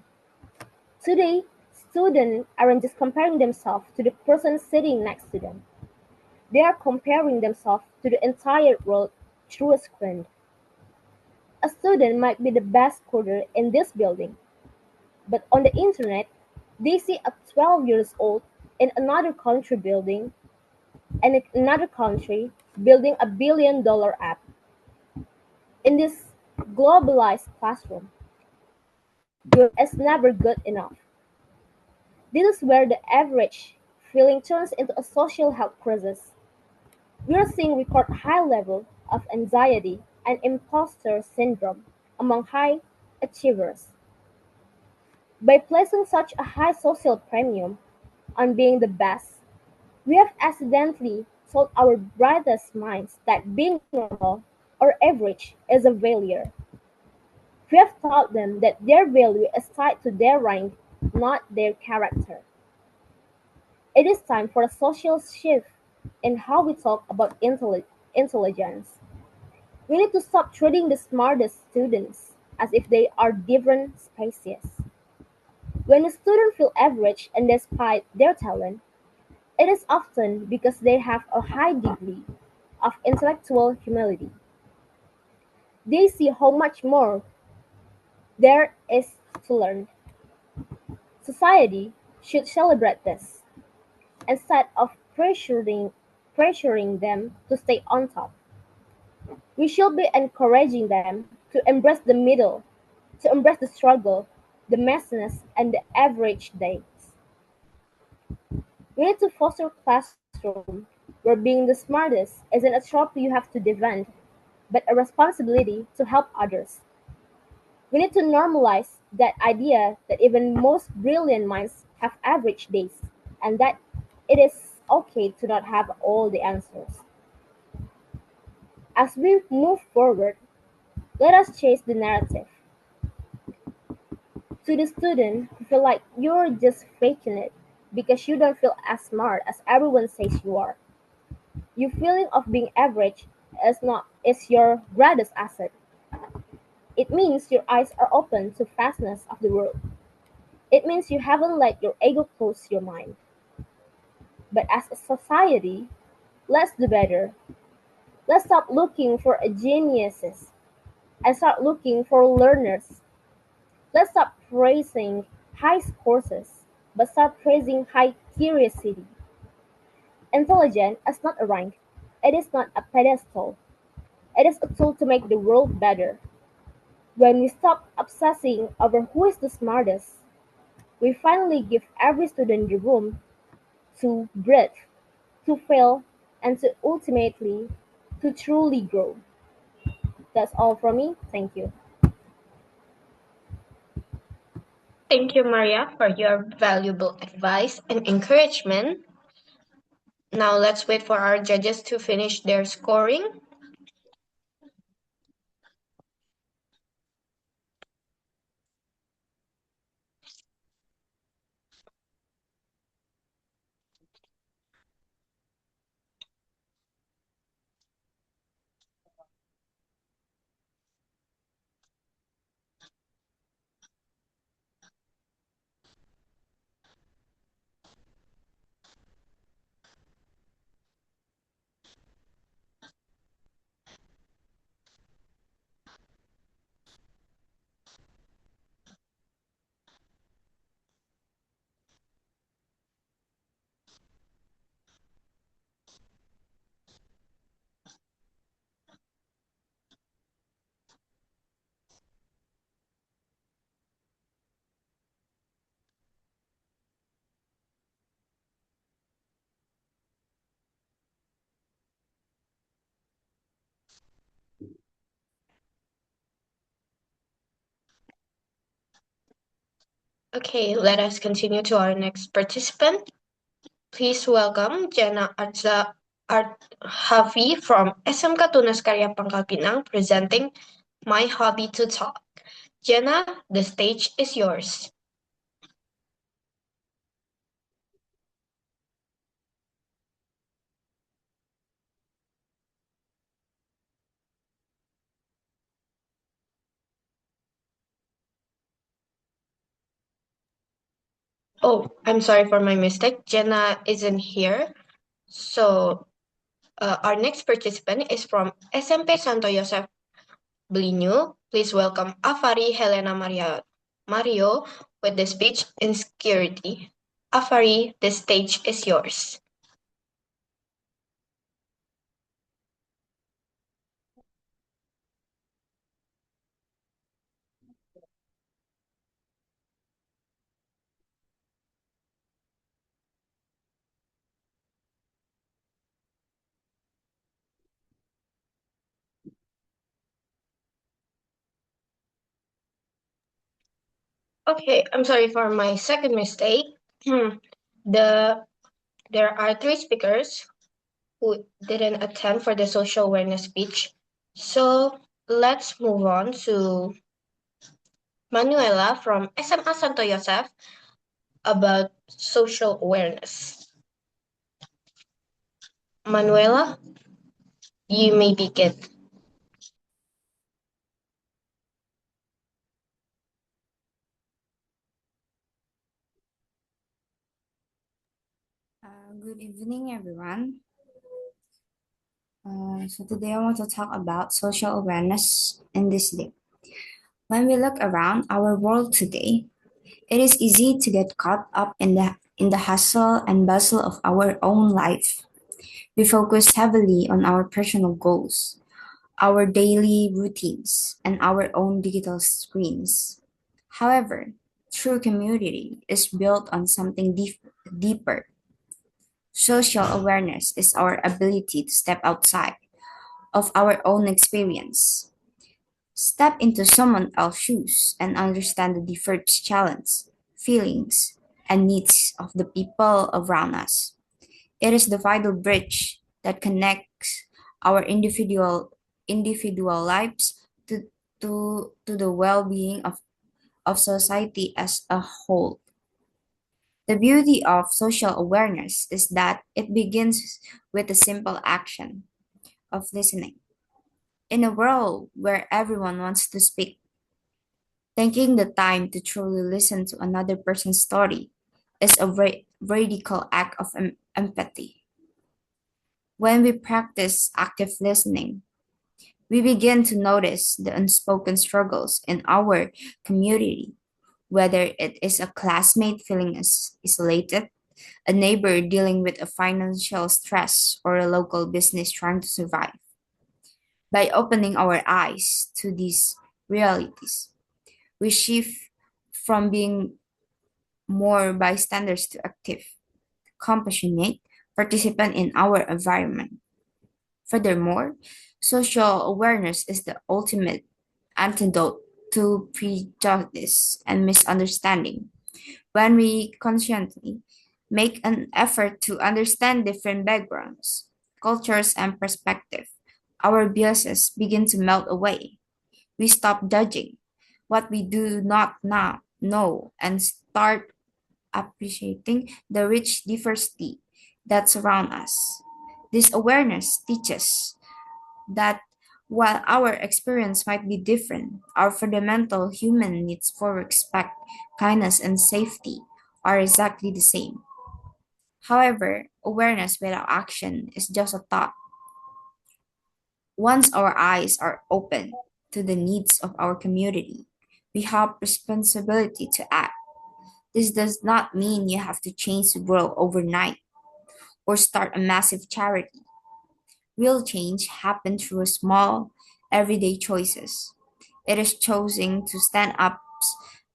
[SPEAKER 12] Today, students aren't just comparing themselves to the person sitting next to them. They are comparing themselves to the entire world through a screen. A student might be the best coder in this building, but on the internet, they see a 12 years old in another country building a $1 billion app. In this globalized classroom, good is never good enough. This is where the average feeling turns into a social health crisis. We are seeing record high level of anxiety and imposter syndrome among high achievers. By placing such a high social premium on being the best, we have accidentally told our brightest minds that being normal or average is a failure. We have taught them that their value is tied to their rank, not their character. It is time for a social shift in how we talk about intelligence. We need to stop treating the smartest students as if they are different species. When a student feels average and despite their talent, it is often because they have a high degree of intellectual humility. They see how much more there is to learn. Society should celebrate this instead of pressuring pressuring them to stay on top. We should be encouraging them to embrace the middle, to embrace the struggle, the messiness, and the average days. We need to foster a classroom where being the smartest isn't a trophy you have to defend, but a responsibility to help others. We need to normalize that idea that even most brilliant minds have average days, and that it is okay to not have all the answers. As we move forward, let us chase the narrative. To the student who feel like you're just faking it because you don't feel as smart as everyone says you are. Your feeling of being average is your greatest asset. It means your eyes are open to vastness of the world. It means you haven't let your ego close your mind. But as a society, let's do better. Let's stop looking for geniuses and start looking for learners. Let's stop praising high courses, but start praising high curiosity. Intelligence is not a rank. It is not a pedestal. It is a tool to make the world better. When we stop obsessing over who is the smartest, we finally give every student the room to breathe, to fail, and to ultimately to truly grow. That's all from me. Thank you.
[SPEAKER 9] Thank you, Maria, for your valuable advice and encouragement. Now let's wait for our judges to finish their scoring. Okay, let us continue to our next participant. Please welcome Jana Havi from SMK Tunas Karya Pangkal Pinang presenting My Hobby to Talk. Jana, the stage is yours. Oh, I'm sorry for my mistake. Jenna isn't here. So our next participant is from SMP Santo Yosef Belinyu. Please welcome Afari Helena Mario with the speech Insecurity. Afari, the stage is yours. Okay, I'm sorry for my second mistake. There are three speakers who didn't attend for the social awareness speech. So let's move on to Manuela from SMA Santo Yosef about social awareness. Manuela, you may begin.
[SPEAKER 13] Good evening, everyone. So today I want to talk about social awareness in this day. When we look around our world today, it is easy to get caught up in the hustle and bustle of our own life. We focus heavily on our personal goals, our daily routines, and our own digital screens. However, true community is built on something deeper. Social awareness is our ability to step outside of our own experience, step into someone else's shoes, and understand the different challenges, feelings, and needs of the people around us. It is the vital bridge that connects our individual lives to the well-being of society as a whole. The beauty of social awareness is that it begins with a simple action of listening. In a world where everyone wants to speak, taking the time to truly listen to another person's story is a radical act of empathy. When we practice active listening, we begin to notice the unspoken struggles in our community, whether it is a classmate feeling isolated, a neighbor dealing with a financial stress, or a local business trying to survive. By opening our eyes to these realities, we shift from being more bystanders to active, compassionate participant in our environment. Furthermore, social awareness is the ultimate antidote to prejudice and misunderstanding. When we conscientiously make an effort to understand different backgrounds, cultures, and perspectives, our biases begin to melt away. We stop judging what we do not now know and start appreciating the rich diversity that surrounds us. This awareness teaches that while our experience might be different, our fundamental human needs for respect, kindness, and safety are exactly the same. However, awareness without action is just a thought. Once our eyes are open to the needs of our community, we have responsibility to act. This does not mean you have to change the world overnight or start a massive charity. Real change happens through small, everyday choices. It is choosing to stand up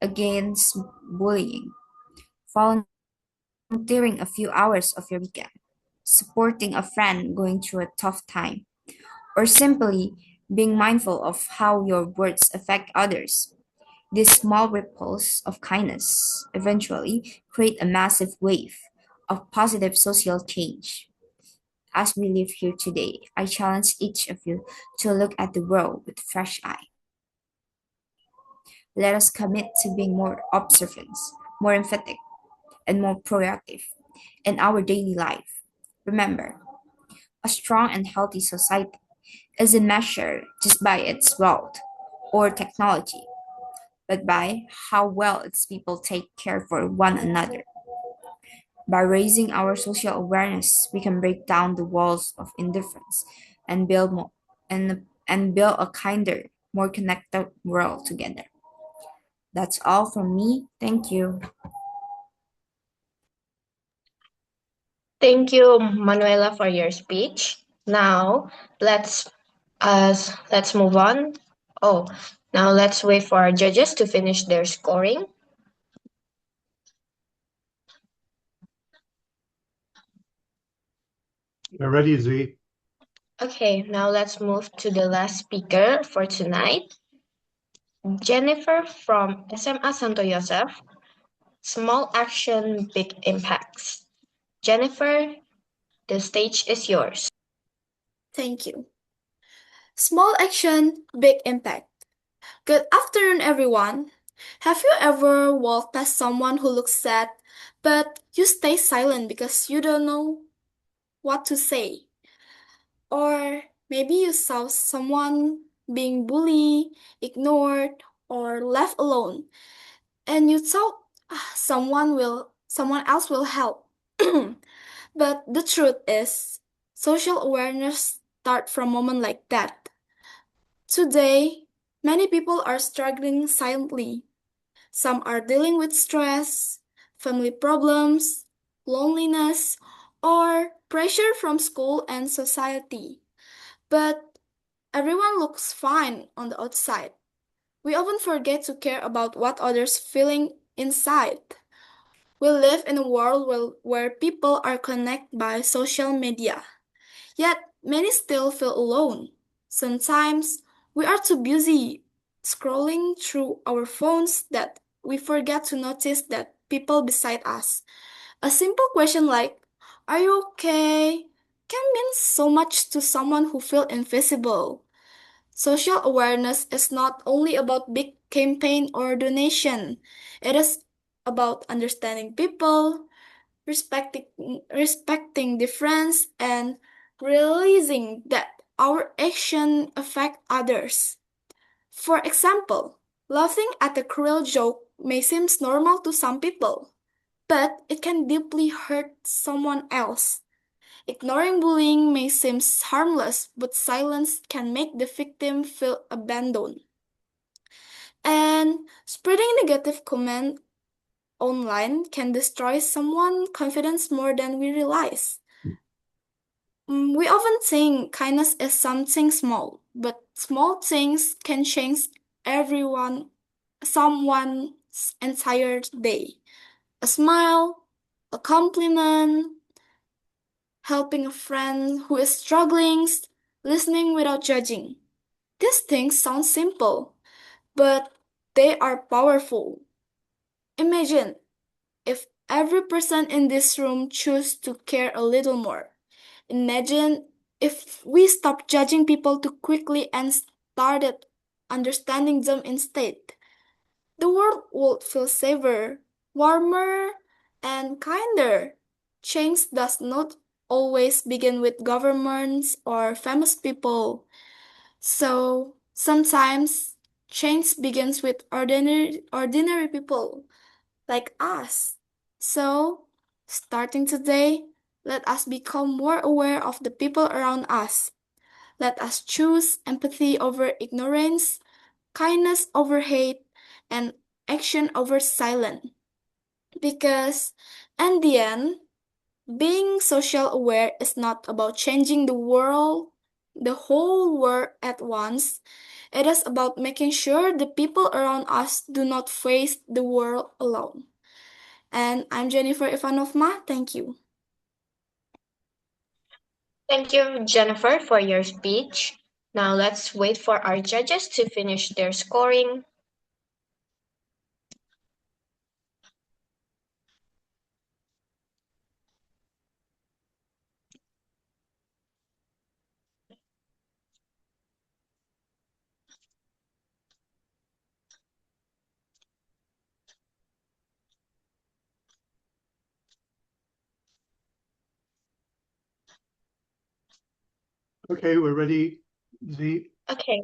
[SPEAKER 13] against bullying, volunteering a few hours of your weekend, supporting a friend going through a tough time, or simply being mindful of how your words affect others. These small ripples of kindness eventually create a massive wave of positive social change. As we live here today, I challenge each of you to look at the world with fresh eye. Let us commit to being more observant, more emphatic, and more proactive in our daily life. Remember, a strong and healthy society isn't measured just by its wealth or technology, but by how well its people take care for one another. By raising our social awareness, we can break down the walls of indifference and build a kinder, more connected world together. That's all from me. Thank you.
[SPEAKER 9] Thank you, Manuela, for your speech. Now, let's let's move on. Oh, now let's wait for our judges to finish their scoring.
[SPEAKER 4] You're ready, Z.
[SPEAKER 9] Okay, now let's move to the last speaker for tonight, Jennifer from SMA Santo Yosef. Small action, big impacts. Jennifer, the stage is yours.
[SPEAKER 14] Thank you. Small action, big impact. Good afternoon, everyone. Have you ever walked past someone who looks sad, but you stay silent because you don't know what to say? Or maybe you saw someone being bullied, ignored, or left alone, and you thought someone else will help. But the truth is, social awareness starts from moments like that. Today, many people are struggling silently. Some are dealing with stress, family problems, loneliness, or pressure from school and society. But everyone looks fine on the outside. We often forget to care about what others feeling inside. We live in a world where people are connected by social media, yet many still feel alone. Sometimes we are too busy scrolling through our phones that we forget to notice that people beside us. A simple question like, "Are you okay?" can mean so much to someone who feels invisible. Social awareness is not only about big campaign or donation. It is about understanding people, respecting respecting difference, and realizing that our action affect others. For example, laughing at a cruel joke may seem normal to some people, but it can deeply hurt someone else. Ignoring bullying may seem harmless, but silence can make the victim feel abandoned. And spreading negative comment online can destroy someone's confidence more than we realize. We often think kindness is something small, but small things can change someone's entire day. A smile, a compliment, helping a friend who is struggling, listening without judging. These things sound simple, but they are powerful. Imagine if every person in this room chose to care a little more. Imagine if we stopped judging people too quickly and started understanding them instead. The world would feel safer, warmer, and kinder. Change does not always begin with governments or famous people. So sometimes change begins with ordinary people like us. So, starting today, let us become more aware of the people around us. Let us choose empathy over ignorance, kindness over hate, and action over silence. Because, in the end, being social aware is not about changing the whole world at once. It is about making sure the people around us do not face the world alone. And I'm Jennifer Ivanovna. Thank you.
[SPEAKER 9] Thank you, Jennifer, for your speech. Now let's wait for our judges to finish their scoring.
[SPEAKER 4] Okay, we're ready. Z.
[SPEAKER 9] Okay,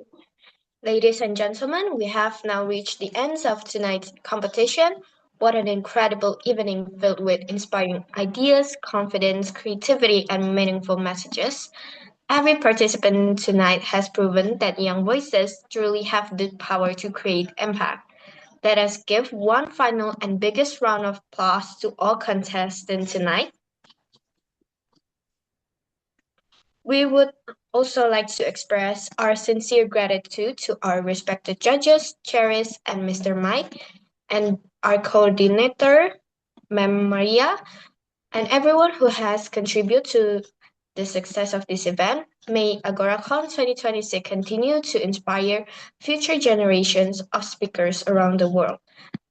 [SPEAKER 9] ladies and gentlemen, we have now reached the end of tonight's competition. What an incredible evening filled with inspiring ideas, confidence, creativity, and meaningful messages. Every participant tonight has proven that young voices truly have the power to create impact. Let us give one final and biggest round of applause to all contestants tonight. We would also like to express our sincere gratitude to our respected judges, Cheris and Mr. Mike, and our coordinator, Ma'am Maria, and everyone who has contributed to the success of this event. May AgoraCon 2026 continue to inspire future generations of speakers around the world.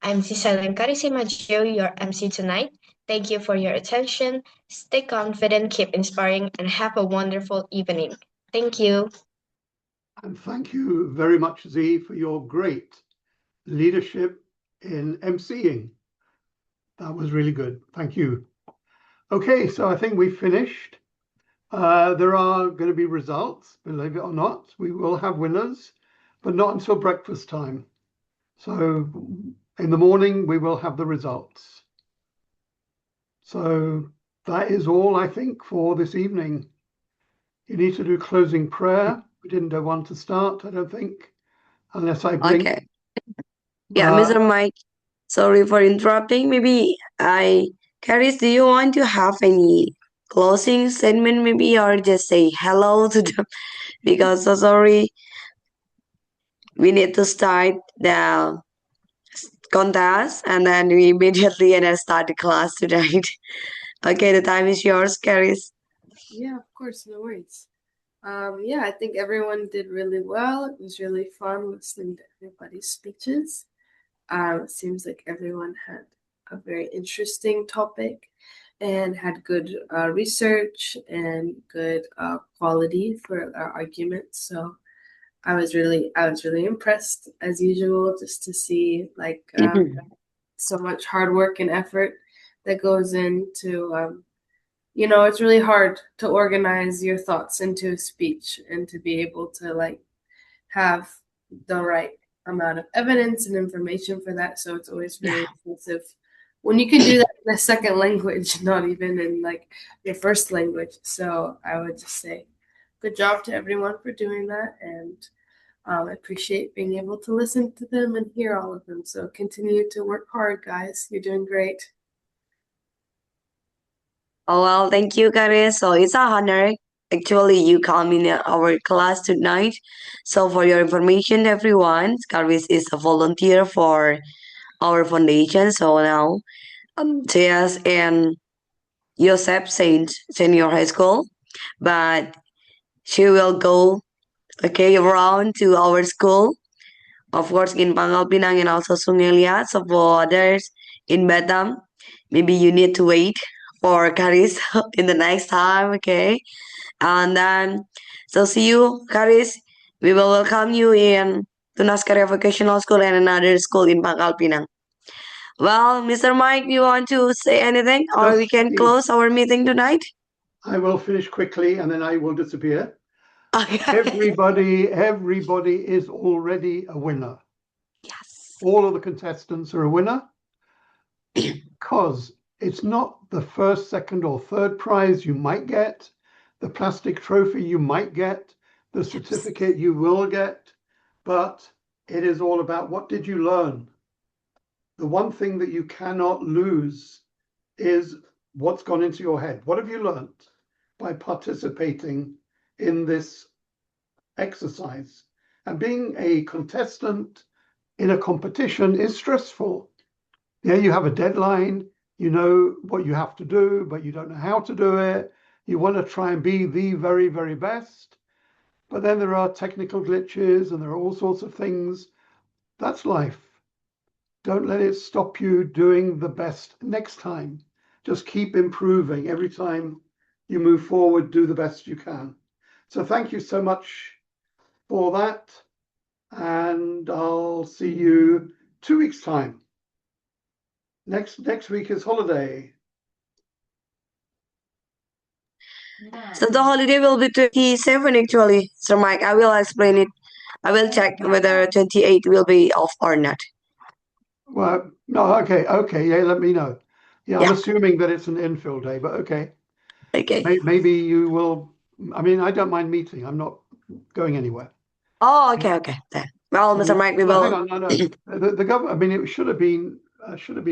[SPEAKER 9] I'm Cicely Carisimaggio, your MC tonight. Thank you for your attention. Stay confident, keep inspiring, and have a wonderful evening. Thank you.
[SPEAKER 4] And thank you very much, Z, for your great leadership in emceeing. That was really good. Thank you. Okay, so I think we've finished. There are going to be results, believe it or not. We will have winners, but not until breakfast time. So in the morning, we will have the results. So that is all, I think, for this evening. You need to do closing prayer. We didn't know when to start, I don't think, unless I blink.
[SPEAKER 1] Okay. Yeah, Mr. Mike, sorry for interrupting. Maybe Caris, do you want to have any closing statement maybe, or just say hello to them? Because so sorry, we need to start the contest and then we immediately and then start the class tonight. Okay, the time is yours, Caris.
[SPEAKER 15] Yeah, of course, no worries. Yeah, I think everyone did really well. It was really fun listening to everybody's speeches. It seems like everyone had a very interesting topic and had good research and good quality for our arguments. So I was really impressed as usual, just to see like so much hard work and effort that goes into it's really hard to organize your thoughts into a speech and to be able to like have the right amount of evidence and information for that. So it's always very impressive when you can do that in a second language, not even in like your first language. So I would just say good job to everyone for doing that, and I appreciate being able to listen to them and hear all of them. So continue to work hard, guys. You're doing great.
[SPEAKER 1] Oh, well, thank you, Caris. So it's a honor. Actually, you come in our class tonight. So for your information, everyone, Caris is a volunteer for our foundation. So now, Jess and Joseph Saint Senior High School, but she will go around to our school, of course in Pangalpinang and also Sungilia. So for others in Batam, maybe you need to wait for Caris in the next time, okay? And then, so see you, Caris. We will welcome you in Tunaskara Vocational School and another school in Pangalpinang. Well, Mr. Mike, you want to say anything, or we can close our meeting tonight?
[SPEAKER 4] I will finish quickly and then I will disappear.
[SPEAKER 1] Okay.
[SPEAKER 4] Everybody is already a winner.
[SPEAKER 1] Yes.
[SPEAKER 4] All of the contestants are a winner because it's not the first, second, or third prize you might get, the plastic trophy you might get, the certificate you will get, but it is all about what did you learn? The one thing that you cannot lose is what's gone into your head. What have you learned by participating in this exercise? And being a contestant in a competition is stressful. Yeah, you have a deadline, you know what you have to do, but you don't know how to do it. You want to try and be the very, very best. But then there are technical glitches and there are all sorts of things. That's life. Don't let it stop you doing the best next time. Just keep improving every time you move forward, do the best you can. So thank you so much for that. And I'll see you 2 weeks' time. Next week is holiday.
[SPEAKER 1] So the holiday will be 27 actually, Sir Mike. I will explain it. I will check whether 28 will be off or not.
[SPEAKER 4] Well, no, okay, yeah, let me know. Yeah, I'm assuming that it's an infill day, but okay.
[SPEAKER 1] Okay.
[SPEAKER 4] Maybe you will. I mean, I don't mind meeting. I'm not going anywhere.
[SPEAKER 1] Oh, okay. Then. Well, Mr. Mike, we will.
[SPEAKER 4] Hang on, no. The government. I mean, it should have been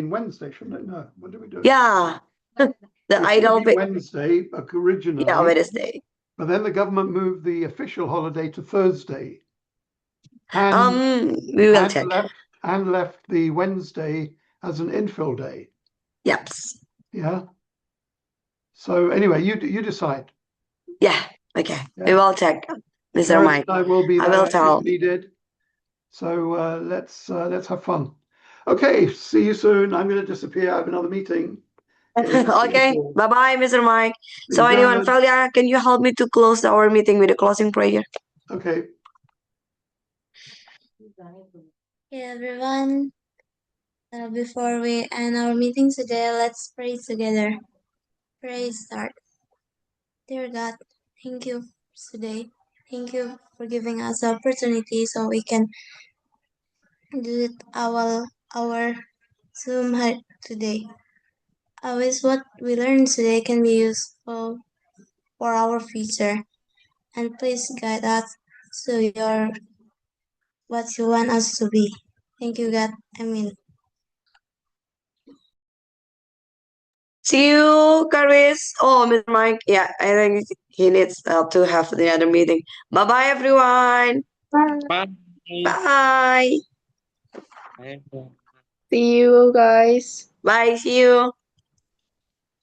[SPEAKER 4] Wednesday, shouldn't it? No. What did we do?
[SPEAKER 1] Yeah. The idol
[SPEAKER 4] Wednesday originally.
[SPEAKER 1] Yeah, Wednesday.
[SPEAKER 4] But then the government moved the official holiday to Thursday.
[SPEAKER 1] We will check.
[SPEAKER 4] Left the Wednesday as an infill day.
[SPEAKER 1] Yep.
[SPEAKER 4] Yeah. So anyway, you decide.
[SPEAKER 1] Yeah. Okay. Yeah. We will check, Mr. Mike.
[SPEAKER 4] I will be there.
[SPEAKER 1] I will tell.
[SPEAKER 4] If needed. So let's have fun. Okay. See you soon. I'm going to disappear. I have another meeting.
[SPEAKER 1] Okay. Bye-bye, Mr. Mike. So anyone, Felia, can you help me to close our meeting with a closing prayer?
[SPEAKER 4] Okay.
[SPEAKER 6] Hey everyone. Before we end our meeting today, let's pray together. Pray start. Dear God, thank you for today. Thank you for giving us the opportunity so we can do it our Zoom today. I wish what we learned today can be useful for our future. And please guide us to what you want us to be. Thank you, God. Amen.
[SPEAKER 1] See you, Caris. Oh, Mr. Mike. Yeah, I think he needs to have the other meeting. Bye bye, everyone.
[SPEAKER 3] Bye.
[SPEAKER 1] Bye.
[SPEAKER 3] Bye.
[SPEAKER 10] See you guys.
[SPEAKER 1] Bye. See you.